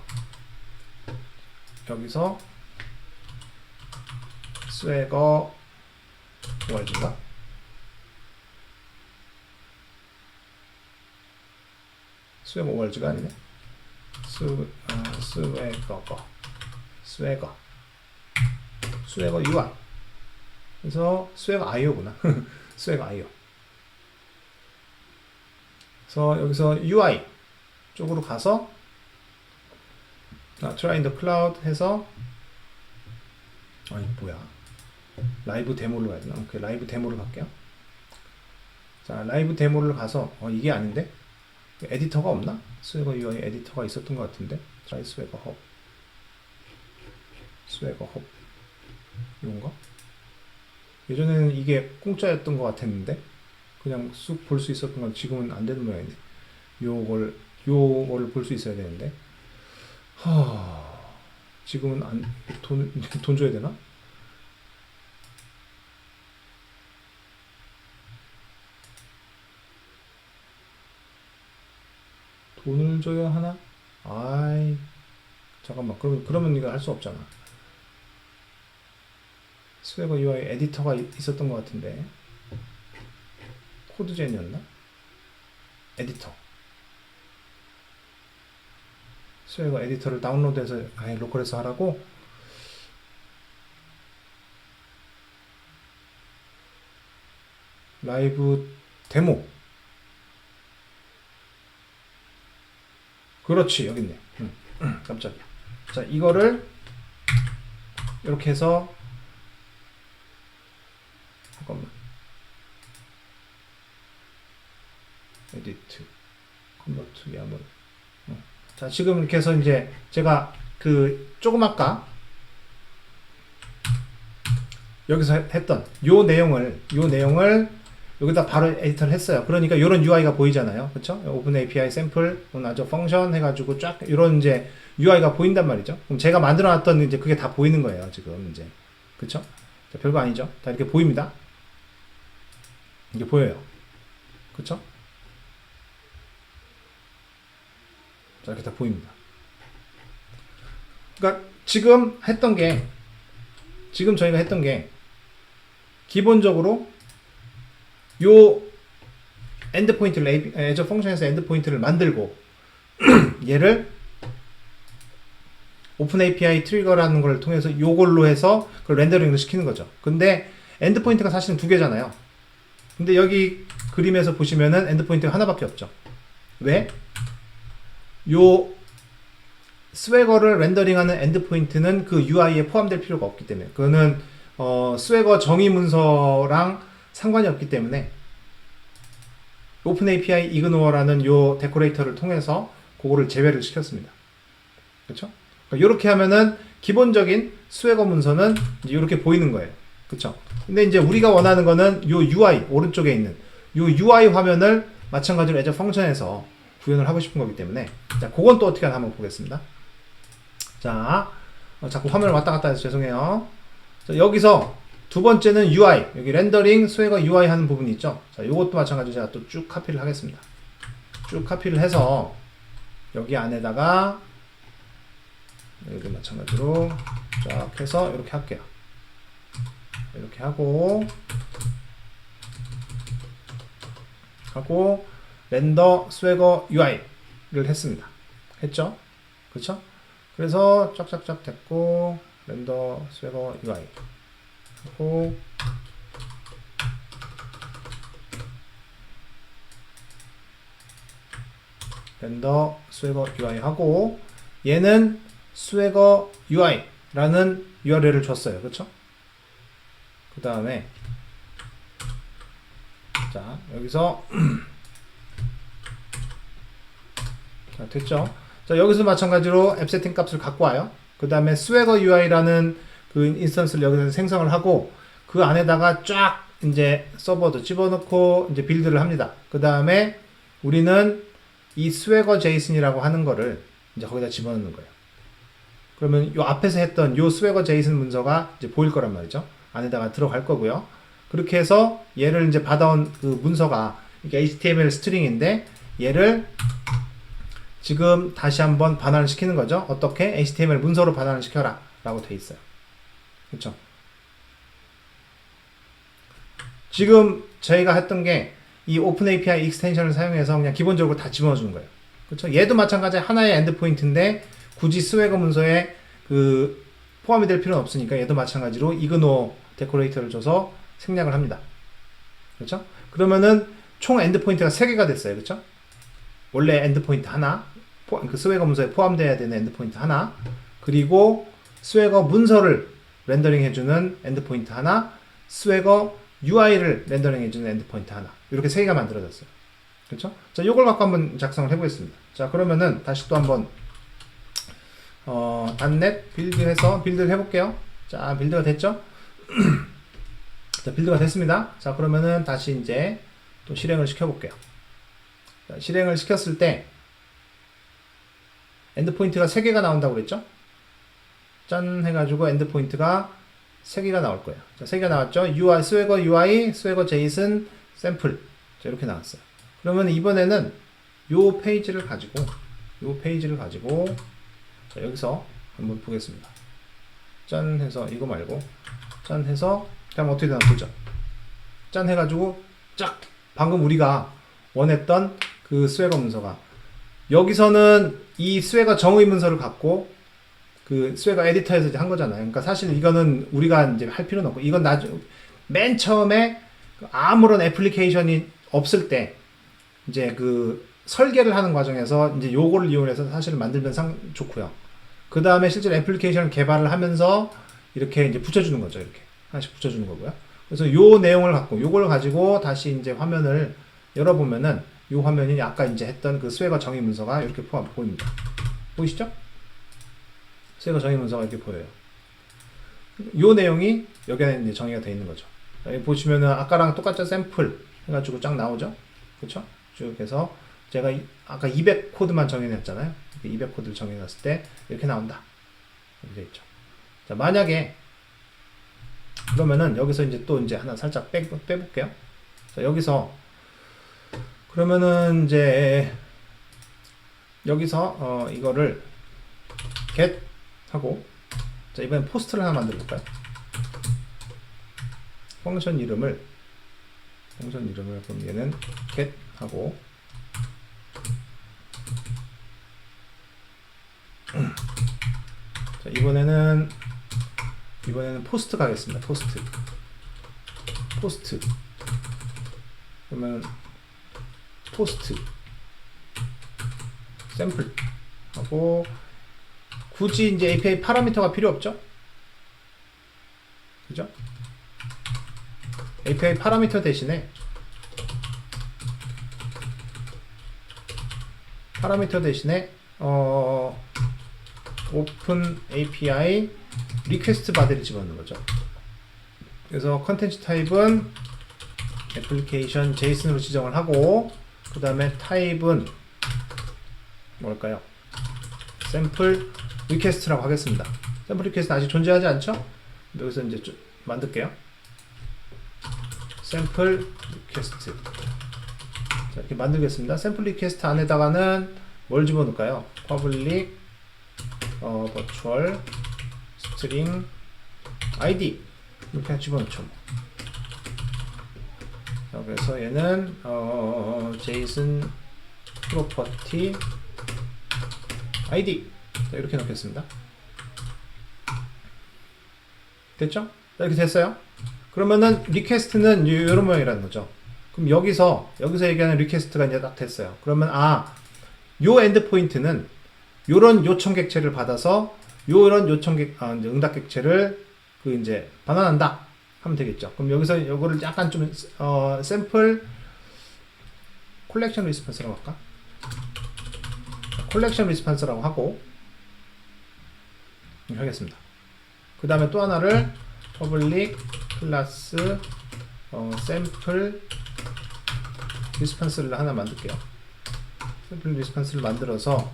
여기서 스웨거 월즈가 스웨거 월즈가 아니네. 스웨거 UI. 그래서 스웨거 IO구나. 스웨거 IO. 그래서 여기서 UI 쪽으로 가서 try in the cloud 해서 아니 뭐야 라이브 데모를 가야 되나? 오케이 라이브 데모를 갈게요. 자 라이브 데모를 가서 이게 아닌데 에디터가 없나? 스웨거 UI 에디터가 있었던 것 같은데 try 스웨거 헙 이건가? 예전에는 이게 공짜였던 것 같았는데 그냥 쑥 볼 수 있었던 건 지금은 안 되는 모양인데 요거를 볼 수 있어야 되는데 지금은 돈 줘야 되나? 돈을 줘야 하나? 아이, 잠깐만. 그러면 이거 할 수 없잖아. 스웨거 UI 에디터가 있었던 것 같은데. 코드젠이었나? 에디터. 스웨거 에디터를 다운로드해서 아예 로컬에서 하라고? 라이브 데모. 그렇지, 여기 있네. 깜짝이야. 자, 이거를 이렇게 해서 잠깐만. 에디트 컨버트 야물. 자, 지금 이렇게 해서 이제 제가 조금 아까 여기서 했던 요 내용을 여기다 바로 에디터를 했어요. 그러니까 이런 UI가 보이잖아요. 그쵸? 오픈 API 샘플, 아주 펑션 해가지고 쫙 이런 이제 UI가 보인단 말이죠. 그럼 제가 만들어 놨던 이제 그게 다 보이는 거예요. 지금 이제. 그쵸? 자, 별거 아니죠? 다 이렇게 보입니다. 이게 보여요. 그쵸? 자, 이렇게 다 보입니다. 그러니까 지금 저희가 했던 게 기본적으로 요 엔드포인트를 애저 펑션에서 엔드포인트를 만들고 얘를 오픈 API 트리거라는 걸 통해서 요걸로 해서 그걸 렌더링을 시키는 거죠. 근데 엔드포인트가 사실은 두 개잖아요. 근데 여기 그림에서 보시면은 엔드포인트가 하나밖에 없죠. 왜? 요 스웨거를 렌더링하는 엔드포인트는 그 UI에 포함될 필요가 없기 때문에 그거는 스웨거 정의 문서랑 상관이 없기 때문에 오픈 API 이그노어라는 요 데코레이터를 통해서 그거를 제외를 시켰습니다. 그렇죠? 이렇게 하면은 기본적인 스웨거 문서는 이제 이렇게 보이는 거예요. 그렇죠? 근데 이제 우리가 원하는 거는 요 UI 오른쪽에 있는 요 UI 화면을 마찬가지로 애저 펑션에서 구현을 하고 싶은 거기 때문에 자, 그건 또 어떻게 하나 한번 보겠습니다. 자, 자꾸 화면을 왔다 갔다 해서 죄송해요. 자, 여기서 두 번째는 UI, 여기 렌더링, 스웨거 UI 하는 부분이 있죠. 자, 요것도 마찬가지로 제가 또 쭉 카피를 하겠습니다. 쭉 카피를 해서 여기 안에다가 여기 마찬가지로 쫙 해서 이렇게 할게요. 이렇게 하고 렌더 스웨거 UI를 했습니다. 했죠? 그렇죠? 그래서 쫙쫙쫙 됐고 렌더 스웨거 UI 하고 렌더 스웨거 UI 하고 얘는 스웨거 UI라는 URL을 줬어요. 그렇죠? 그 다음에 자 여기서 자, 됐죠? 자, 여기서 마찬가지로 앱 세팅 값을 갖고 와요. 그 다음에 스웨거 UI라는 그 인스턴스를 여기서 생성을 하고 그 안에다가 쫙 이제 서버도 집어넣고 이제 빌드를 합니다. 그 다음에 우리는 이 스웨거 제이슨이라고 하는 거를 이제 거기다 집어넣는 거예요. 그러면 요 앞에서 했던 요 스웨거 제이슨 문서가 이제 보일 거란 말이죠. 안에다가 들어갈 거고요. 그렇게 해서 얘를 이제 받아온 그 문서가 이게 HTML 스트링인데 얘를 지금 다시 한번 반환을 시키는 거죠. 어떻게? HTML 문서로 반환을 시켜라 라고 돼 있어요. 그렇죠? 지금 저희가 했던 게 이 오픈 API 익스텐션을 사용해서 그냥 기본적으로 다 집어넣어 주는 거예요. 그렇죠? 얘도 마찬가지 하나의 엔드포인트인데 굳이 스웨거 문서에 그 포함이 될 필요는 없으니까 얘도 마찬가지로 이그노 데코레이터를 줘서 생략을 합니다. 그렇죠? 그러면은 총 엔드포인트가 3개가 됐어요. 그렇죠? 원래 엔드포인트 하나, 그 스웨거 문서에 포함되어야 되는 엔드포인트 하나, 그리고 스웨거 문서를 렌더링 해주는 엔드포인트 하나, 스웨거 UI를 렌더링 해주는 엔드포인트 하나. 이렇게 3개가 만들어졌어요. 그렇죠? 자, 요걸 갖고 한번 작성을 해보겠습니다. 자, 그러면은 다시 또 한번 .NET 빌드해서 빌드를 해볼게요. 자, 빌드가 됐죠? 자, 빌드가 됐습니다. 자, 그러면은 다시 이제 또 실행을 시켜볼게요. 자, 실행을 시켰을 때 엔드포인트가 3개가 나온다고 그랬죠? 짠 해가지고 엔드포인트가 3개가 나올 거예요. 자, 3개가 나왔죠? 스웨거 UI, 스웨거 제이슨, 샘플. 자, 이렇게 나왔어요. 그러면 이번에는 요 페이지를 가지고 자, 여기서 한번 보겠습니다. 짠 해서 이거 말고 짠 해서 그냥 어떻게 되나 보죠. 짠 해가지고 쫙 방금 우리가 원했던 그 스웨거 문서가 여기서는 이 스웨거 정의 문서를 갖고 그 스웨거 에디터에서 이제 한 거잖아요. 그러니까 사실 이거는 우리가 이제 할 필요는 없고 이건 나중 맨 처음에 아무런 애플리케이션이 없을 때 이제 그 설계를 하는 과정에서 이제 요거를 이용해서 사실 만들면 좋고요. 그 다음에 실제로 애플리케이션을 개발을 하면서 이렇게 이제 붙여주는 거죠. 이렇게 하나씩 붙여주는 거고요. 그래서 요 내용을 갖고 요걸 가지고 다시 이제 화면을 열어보면은 요 화면이 아까 이제 했던 그 스웨거 정의 문서가 이렇게 보입니다. 보이시죠? 스웨거 정의 문서가 이렇게 보여요. 요 내용이 여기에 이제 정의가 되어 있는 거죠. 여기 보시면은 아까랑 똑같죠? 샘플 해가지고 쫙 나오죠? 그쵸? 쭉 해서 제가 아까 200 코드만 정해놨잖아요. 200 코드를 정해놨을 때 이렇게 나온다. 이렇게 되어 있죠. 자, 만약에 그러면은 여기서 이제 또 이제 하나 살짝 빼볼게요. 자, 여기서 그러면은 이제 여기서 이거를 get 하고 자, 이번엔 포스트를 하나 만들어 볼까요? 펑션 이름을 그럼 얘는 get 하고 자, 이번에는 포스트 가겠습니다. 포스트 그러면 포스트 샘플 하고 굳이 이제 API 파라미터가 필요 없죠? 그죠? API 파라미터 대신에 오픈 API 리퀘스트 바디를 집어넣는 거죠. 그래서 컨텐츠 타입은 애플리케이션 JSON으로 지정을 하고 그 다음에 타입은 뭘까요? 샘플 리퀘스트라고 하겠습니다. 샘플 리퀘스트 아직 존재하지 않죠? 여기서 이제 좀 만들게요. 샘플 리퀘스트 자, 이렇게 만들겠습니다. 샘플 리퀘스트 안에다가는 뭘 집어넣을까요? public virtual string id 이렇게 집어넣죠. 자, 그래서 얘는 JSON property id 자, 이렇게 넣겠습니다. 됐죠? 자, 이렇게 됐어요. 그러면은 리퀘스트는 이런 모양이라는 거죠. 그럼 여기서 얘기하는 리퀘스트가 이제 딱 됐어요. 그러면 요 엔드 포인트는 요런 요청 객체를 받아서 요런 응답 객체를 그 이제 반환한다 하면 되겠죠. 그럼 여기서 요거를 약간 좀 샘플 콜렉션 리스폰스라고 할까? 콜렉션 리스폰스라고 하고 하겠습니다. 그 다음에 또 하나를 public 클래스 샘플 리스폰스를 하나 만들게요. 샘플 리스폰스를 만들어서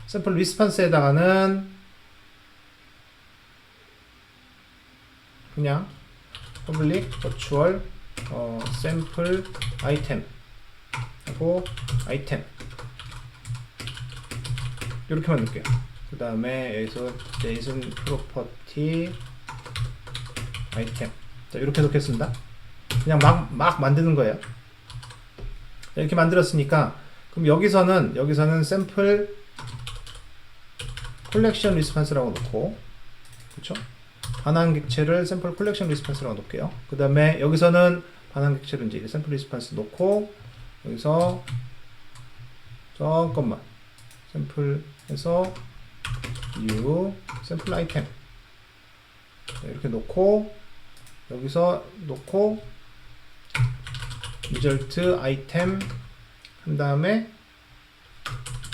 샘플 리스폰스에다가는 그냥 public virtual sample item 하고 item 이렇게만 넣을게요. 그 다음에 여기서 JSON property item 자 이렇게 넣겠습니다. 그냥 막 만드는 거예요. 자, 이렇게 만들었으니까 그럼 여기서는 샘플 콜렉션 리스폰스라고 놓고 그렇죠? 반환 객체를 샘플 콜렉션 리스폰스라고 놓을게요. 그 다음에 여기서는 반환 객체를 이제 샘플 리스폰스 놓고 여기서 잠깐만 샘플에서 new 샘플 아이템 이렇게 놓고 여기서 놓고 result item 한 다음에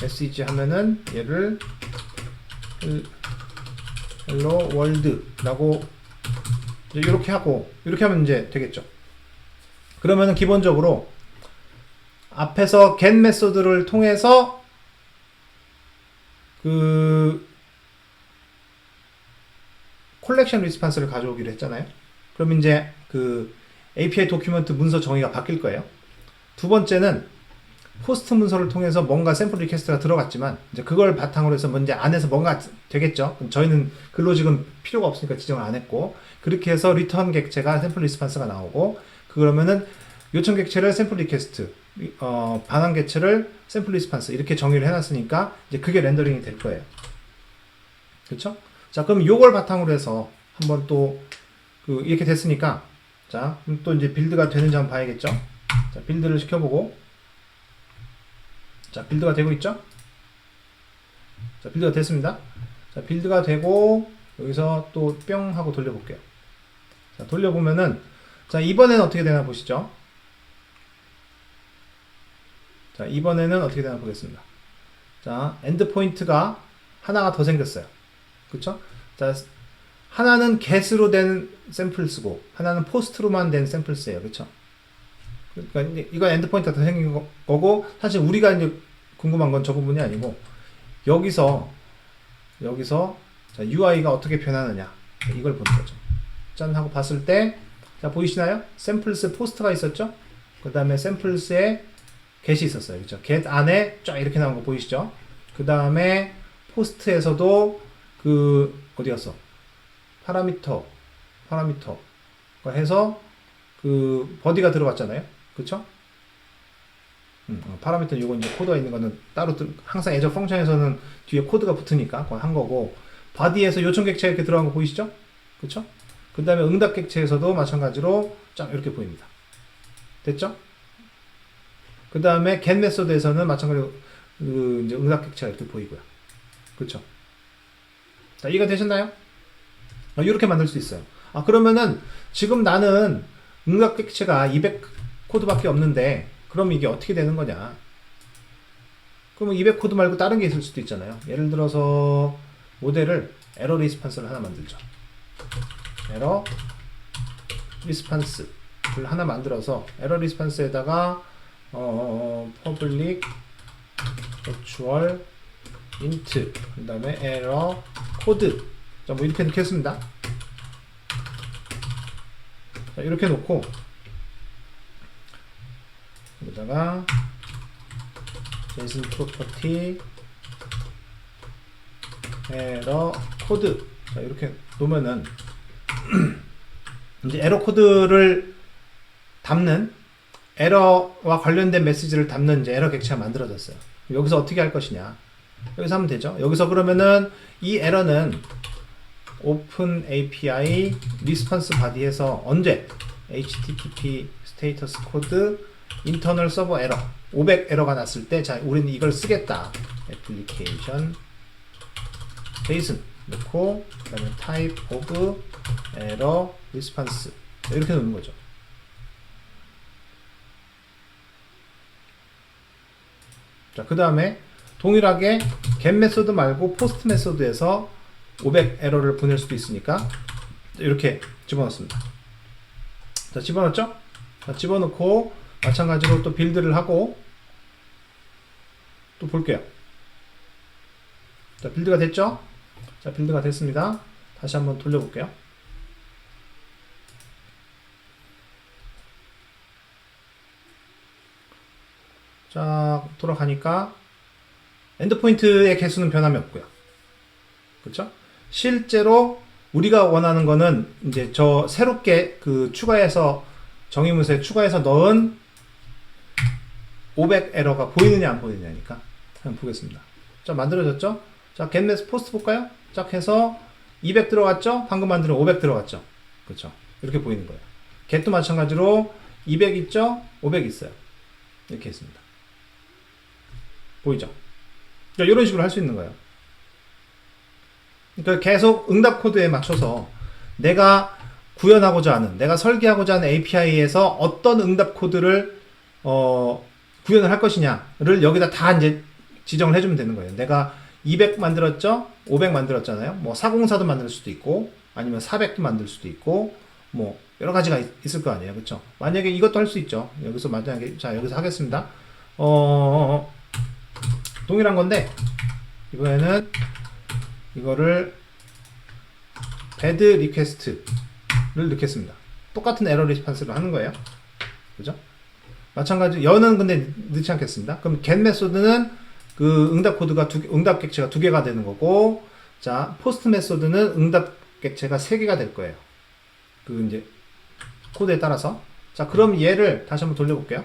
message 하면은 얘를 hello world 라고 이렇게 하고 이렇게 하면 이제 되겠죠. 그러면은 기본적으로 앞에서 get 메소드를 통해서 그 콜렉션 리스폰스를 가져오기로 했잖아요. 그럼 이제 그 API 도큐먼트 문서 정의가 바뀔 거예요. 두 번째는 포스트 문서를 통해서 뭔가 샘플 리퀘스트가 들어갔지만 이제 그걸 바탕으로 해서 이제 안에서 뭔가 되겠죠. 그럼 저희는 글로 지금 필요가 없으니까 지정을 안 했고 그렇게 해서 리턴 객체가 샘플 리스판스가 나오고 그러면은 요청 객체를 샘플 리퀘스트 반환 객체를 샘플 리스판스 이렇게 정의를 해놨으니까 이제 그게 렌더링이 될 거예요. 그렇죠? 자 그럼 요걸 바탕으로 해서 한번 또 이렇게 됐으니까 자 그럼 또 이제 빌드가 되는지 한번 봐야겠죠. 자 빌드를 시켜보고 자 빌드가 되고 있죠. 자 빌드가 됐습니다. 자 빌드가 되고 여기서 또 뿅 하고 돌려볼게요. 자 돌려보면은 자 이번에는 어떻게 되나 보시죠. 자 이번에는 어떻게 되나 보겠습니다. 자 엔드포인트가 하나가 더 생겼어요. 그쵸? 자 하나는 get으로 된 샘플스고 하나는 post로만 된 샘플스예요. 그쵸? 그러니까 이건 엔드포인트가 더 생긴 거고 사실 우리가 이제 궁금한 건 저 부분이 아니고 여기서 자, UI가 어떻게 변하느냐 이걸 보는 거죠. 짠 하고 봤을 때 자 보이시나요? 샘플스 포스트가 있었죠? 그 다음에 샘플스에 get이 있었어요. 그렇죠? get 안에 쫙 이렇게 나온 거 보이시죠? 그 다음에 포스트에서도 어디 갔어? 파라미터가 해서 버디가 들어갔잖아요. 그쵸? 파라미터 요거 이제 코드가 있는 거는 따로 항상 애저 펑션에서는 뒤에 코드가 붙으니까 그건 한 거고 바디에서 요청 객체 이렇게 들어간 거 보이시죠? 그쵸? 그 다음에 응답 객체에서도 마찬가지로 쫙 이렇게 보입니다. 됐죠? 그 다음에 get 메소드에서는 마찬가지로 이제 응답 객체가 이렇게 보이고요. 그쵸? 자, 이해가 되셨나요? 이렇게 만들 수 있어요. 그러면은 지금 나는 응답 객체가 200 코드밖에 없는데 그럼 이게 어떻게 되는 거냐? 그러면 200 코드 말고 다른 게 있을 수도 있잖아요. 예를 들어서 모델을 에러 리스판스를 하나 만들죠. 에러 리스판스를 하나 만들어서 에러 리스판스에다가 public actual int 그 다음에 에러 코드 자, 뭐 이렇게 넣겠습니다. 자, 이렇게 놓고 여기다가 JSON property 에러 코드 자, 이렇게 놓으면은 이제 에러 코드를 담는 에러와 관련된 메시지를 담는 이제 에러 객체가 만들어졌어요. 여기서 어떻게 할 것이냐? 여기서 하면 되죠. 여기서 그러면은 이 에러는 open API response body에서 언제 http status code internal server error 500 에러가 났을 때 자 우리는 이걸 쓰겠다. application JSON 넣고 그다음에 type of error response 이렇게 넣는 거죠. 자, 그 다음에 동일하게 get 메소드 말고 post 메소드에서 500 에러를 보낼 수도 있으니까 이렇게 집어넣습니다. 자, 집어넣었죠? 자, 집어넣고 마찬가지로 또 빌드를 하고 또 볼게요. 자, 빌드가 됐죠? 자, 빌드가 됐습니다. 다시 한번 돌려볼게요. 자, 돌아가니까 엔드포인트의 개수는 변함이 없고요. 그렇죠? 실제로 우리가 원하는 거는 이제 저 새롭게 추가해서 정의문서에 추가해서 넣은 500 에러가 보이느냐 안 보이느냐니까 한번 보겠습니다. 자, 만들어졌죠? 자, getMess 포스트 볼까요? 쫙 해서 200 들어갔죠? 방금 만든 500 들어갔죠? 그렇죠? 이렇게 보이는 거예요. get도 마찬가지로 200 있죠? 500 있어요. 이렇게 했습니다. 보이죠? 그러니까 이런 식으로 할 수 있는 거예요. 그러니까 계속 응답 코드에 맞춰서 내가 구현하고자 하는, 내가 설계하고자 하는 API에서 어떤 응답 코드를 구현을 할 것이냐를 여기다 다 이제 지정을 해주면 되는 거예요. 내가 200 만들었죠? 500 만들었잖아요. 뭐 404도 만들 수도 있고 아니면 400도 만들 수도 있고 뭐 여러 가지가 있을 거 아니에요. 그렇죠? 만약에 이것도 할 수 있죠. 여기서 만약에 자 여기서 하겠습니다. 동일한 건데 이번에는 이거를 bad request를 넣겠습니다. 똑같은 에러 리스판스를 하는 거예요. 그죠? 마찬가지 여는 근데 넣지 않겠습니다. 그럼 get 메소드는 그 응답 코드가 응답 객체가 2개가 되는 거고, 자 포스트 메소드는 응답 객체가 3개가 될 거예요. 그 이제 코드에 따라서. 자 그럼 얘를 다시 한번 돌려볼게요.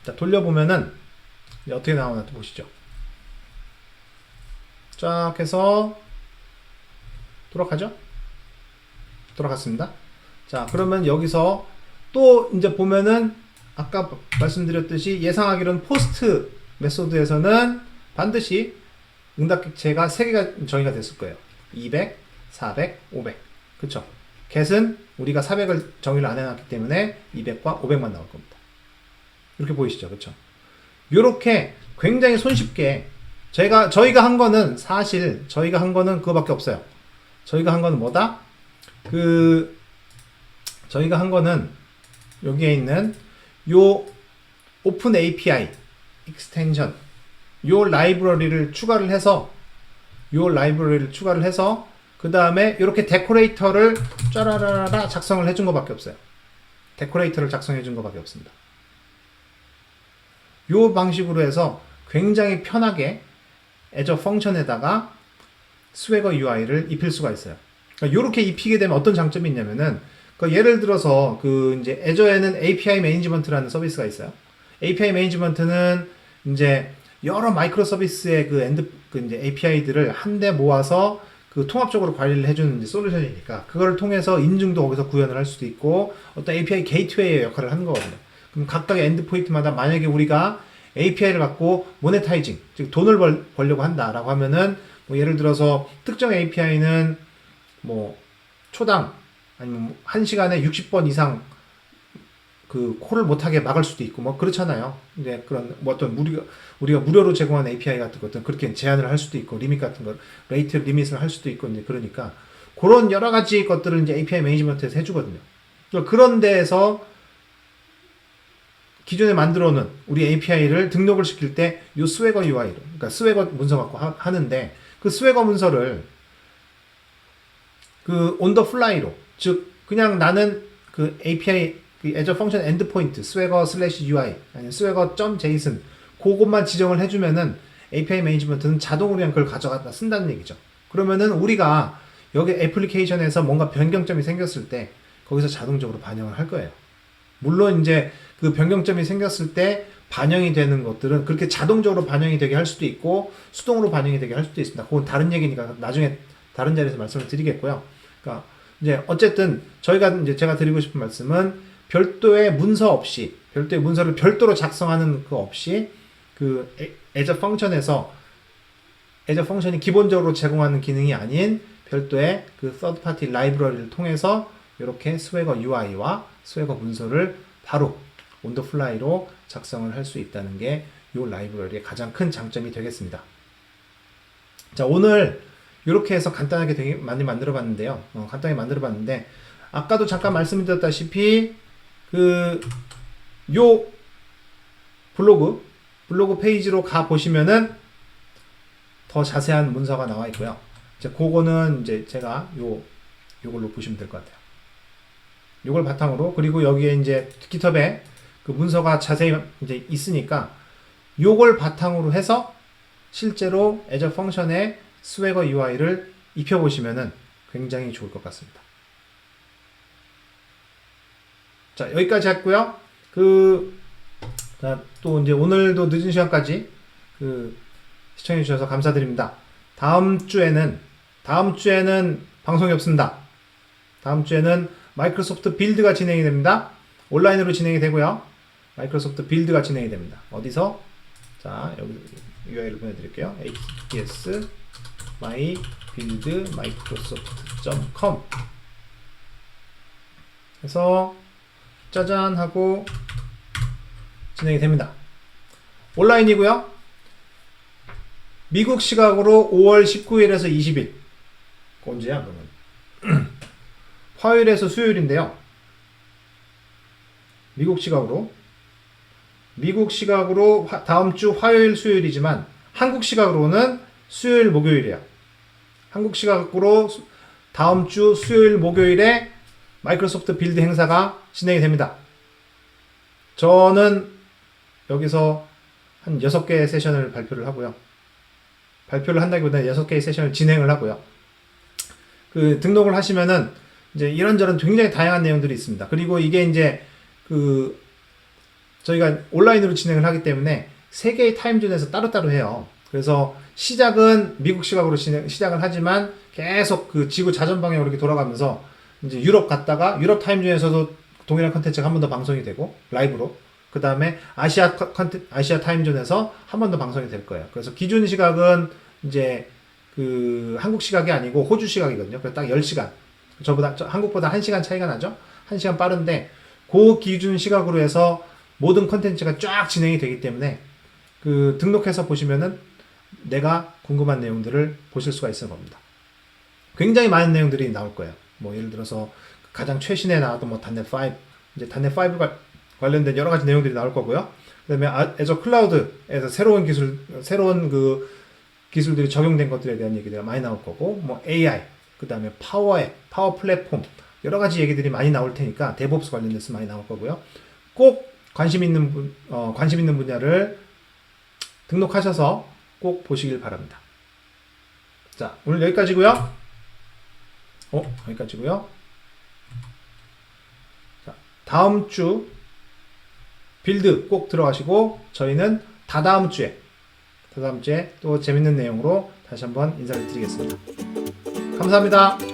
자 돌려보면은 이제 어떻게 나오나 또 보시죠. 쫙 해서 돌아가죠? 돌아갔습니다. 자 그러면 여기서 또 이제 보면은 아까 말씀드렸듯이 예상하기로는 포스트 메소드에서는 반드시 응답 객체가 3개가 정의가 됐을 거예요. 200, 400, 500. 그쵸? get은 우리가 400을 정의를 안 해놨기 때문에 200과 500만 나올 겁니다. 이렇게 보이시죠? 그쵸? 요렇게 굉장히 손쉽게 저희가 한 거는 사실 저희가 한 거는 그거밖에 없어요. 저희가 한 거는 뭐다? 저희가 한 거는 여기에 있는 요 오픈 API 익스텐션 요 라이브러리를 추가를 해서 그 다음에 이렇게 데코레이터를 짜라라라 작성을 해준 것밖에 없어요. 데코레이터를 작성해 준 것밖에 없습니다. 요 방식으로 해서 굉장히 편하게 애저 펑션에다가 스웨거 UI를 입힐 수가 있어요. 그러니까 요렇게 입히게 되면 어떤 장점이 있냐면은, 그러니까 예를 들어서 이제 애저에는 API 매니지먼트라는 서비스가 있어요. API 매니지먼트는 이제 여러 마이크로 서비스의 이제 API들을 한데 모아서 통합적으로 관리를 해주는 이제 솔루션이니까, 그거를 통해서 인증도 거기서 구현을 할 수도 있고, 어떤 API 게이트웨이의 역할을 하는 거거든요. 그럼 각각의 엔드 포인트마다 만약에 우리가 API를 갖고 모네타이징, 즉 돈을 벌려고 한다라고 하면은, 뭐 예를 들어서 특정 API는 뭐 초당 아니면 1시간에 60번 이상 콜을 못하게 막을 수도 있고 뭐 그렇잖아요. 근데 그런 뭐 어떤 우리가 무료로 제공하는 API 같은 것들은 그렇게 제한을 할 수도 있고, 리밋 같은 거, 레이트 리밋을 할 수도 있고, 이제 그러니까 그런 여러 가지 것들을 이제 API 매니지먼트에서 해주거든요. 그런 데에서 기존에 만들어 놓은 우리 API를 등록을 시킬 때 이 스웨거 UI로, 그러니까 스웨거 문서 갖고 하는데, 그 스웨거 문서를 on the fly로, 즉 그냥 나는 API 애저 펑션 엔드포인트 swagger /UI 아니면 swagger.json 그것만 지정을 해주면은 API 매니지먼트는 자동으로 그냥 그걸 가져가다 쓴다는 얘기죠. 그러면은 우리가 여기 애플리케이션에서 뭔가 변경점이 생겼을 때 거기서 자동적으로 반영을 할 거예요. 물론 이제 그 변경점이 생겼을 때 반영이 되는 것들은 그렇게 자동적으로 반영이 되게 할 수도 있고 수동으로 반영이 되게 할 수도 있습니다. 그건 다른 얘기니까 나중에 다른 자리에서 말씀을 드리겠고요. 그러니까 이제 어쨌든 제가 드리고 싶은 말씀은 별도의 문서를 별도로 작성하는 거 없이 애저 펑션이 기본적으로 제공하는 기능이 아닌 별도의 third party 라이브러리를 통해서 이렇게 스웨거 UI와 스웨거 문서를 바로 on the fly로 작성을 할 수 있다는 게 이 라이브러리의 가장 큰 장점이 되겠습니다. 자, 오늘 이렇게 해서 간단하게 되게 많이 만들어 봤는데요. 간단히 만들어 봤는데, 아까도 잠깐 말씀드렸다시피 요 블로그 페이지로 가 보시면은 더 자세한 문서가 나와 있고요. 이제 그거는 이제 제가 요걸로 보시면 될 것 같아요. 요걸 바탕으로, 그리고 여기에 이제 GitHub에 문서가 자세히 이제 있으니까 요걸 바탕으로 해서 실제로 애저 펑션에 스웨거 UI를 입혀 보시면은 굉장히 좋을 것 같습니다. 자, 여기까지 했고요. 또 이제 오늘도 늦은 시간까지 시청해 주셔서 감사드립니다. 다음 주에는 방송이 없습니다. 다음 주에는 마이크로소프트 빌드가 진행이 됩니다. 온라인으로 진행이 되고요. 마이크로소프트 빌드가 진행이 됩니다. 어디서? 자, 여기 URL 보내드릴게요. https mybuildmicrosoft.com 해서 짜잔 하고 진행이 됩니다. 온라인이고요. 미국 시각으로 5월 19일에서 20일. 언제야 그러면? 화요일에서 수요일인데요. 미국 시각으로 다음 주 화요일 수요일이지만 한국 시각으로는 수요일 목요일이에요. 한국 시각으로 다음 주 수요일 목요일에 마이크로소프트 빌드 행사가 진행이 됩니다. 저는 여기서 한 6개의 세션을 발표를 하고요. 발표를 한다기보다는 6개의 세션을 진행을 하고요. 그 등록을 하시면은 이제 이런저런 굉장히 다양한 내용들이 있습니다. 그리고 이게 이제 그 저희가 온라인으로 진행을 하기 때문에 3개의 타임존에서 따로따로 해요. 그래서 시작은 미국 시각으로 시작을 하지만 계속 그 지구 자전 방향으로 이렇게 돌아가면서 이제 유럽 갔다가 유럽 타임존에서도 동일한 컨텐츠가 한 번 더 방송이 되고 라이브로, 그 다음에 아시아 타임존에서 한 번 더 방송이 될 거예요. 그래서 기준 시각은 이제 그 한국 시각이 아니고 호주 시각이거든요. 그래서 딱 10시간. 한국보다 1시간 차이가 나죠? 1시간 빠른데, 그 기준 시각으로 해서 모든 컨텐츠가 쫙 진행이 되기 때문에 그 등록해서 보시면은 내가 궁금한 내용들을 보실 수가 있을 겁니다. 굉장히 많은 내용들이 나올 거예요. 뭐 예를 들어서 가장 최신에 나왔던 뭐 단넷 5, 이제 단넷 5 관련된 여러 가지 내용들이 나올 거고요. 그다음에 애저 클라우드에서 새로운 그 기술들이 적용된 것들에 대한 얘기가 많이 나올 거고, 뭐 AI, 그다음에 파워 플랫폼, 여러 가지 얘기들이 많이 나올 테니까 데브옵스 관련돼서 많이 나올 거고요. 꼭 관심 있는 분야를 등록하셔서 꼭 보시길 바랍니다. 자, 오늘 여기까지고요. 여기까지고요. 자, 다음 주 빌드 꼭 들어가시고 저희는 다다음 주에 또 재밌는 내용으로 다시 한번 인사를 드리겠습니다. 감사합니다.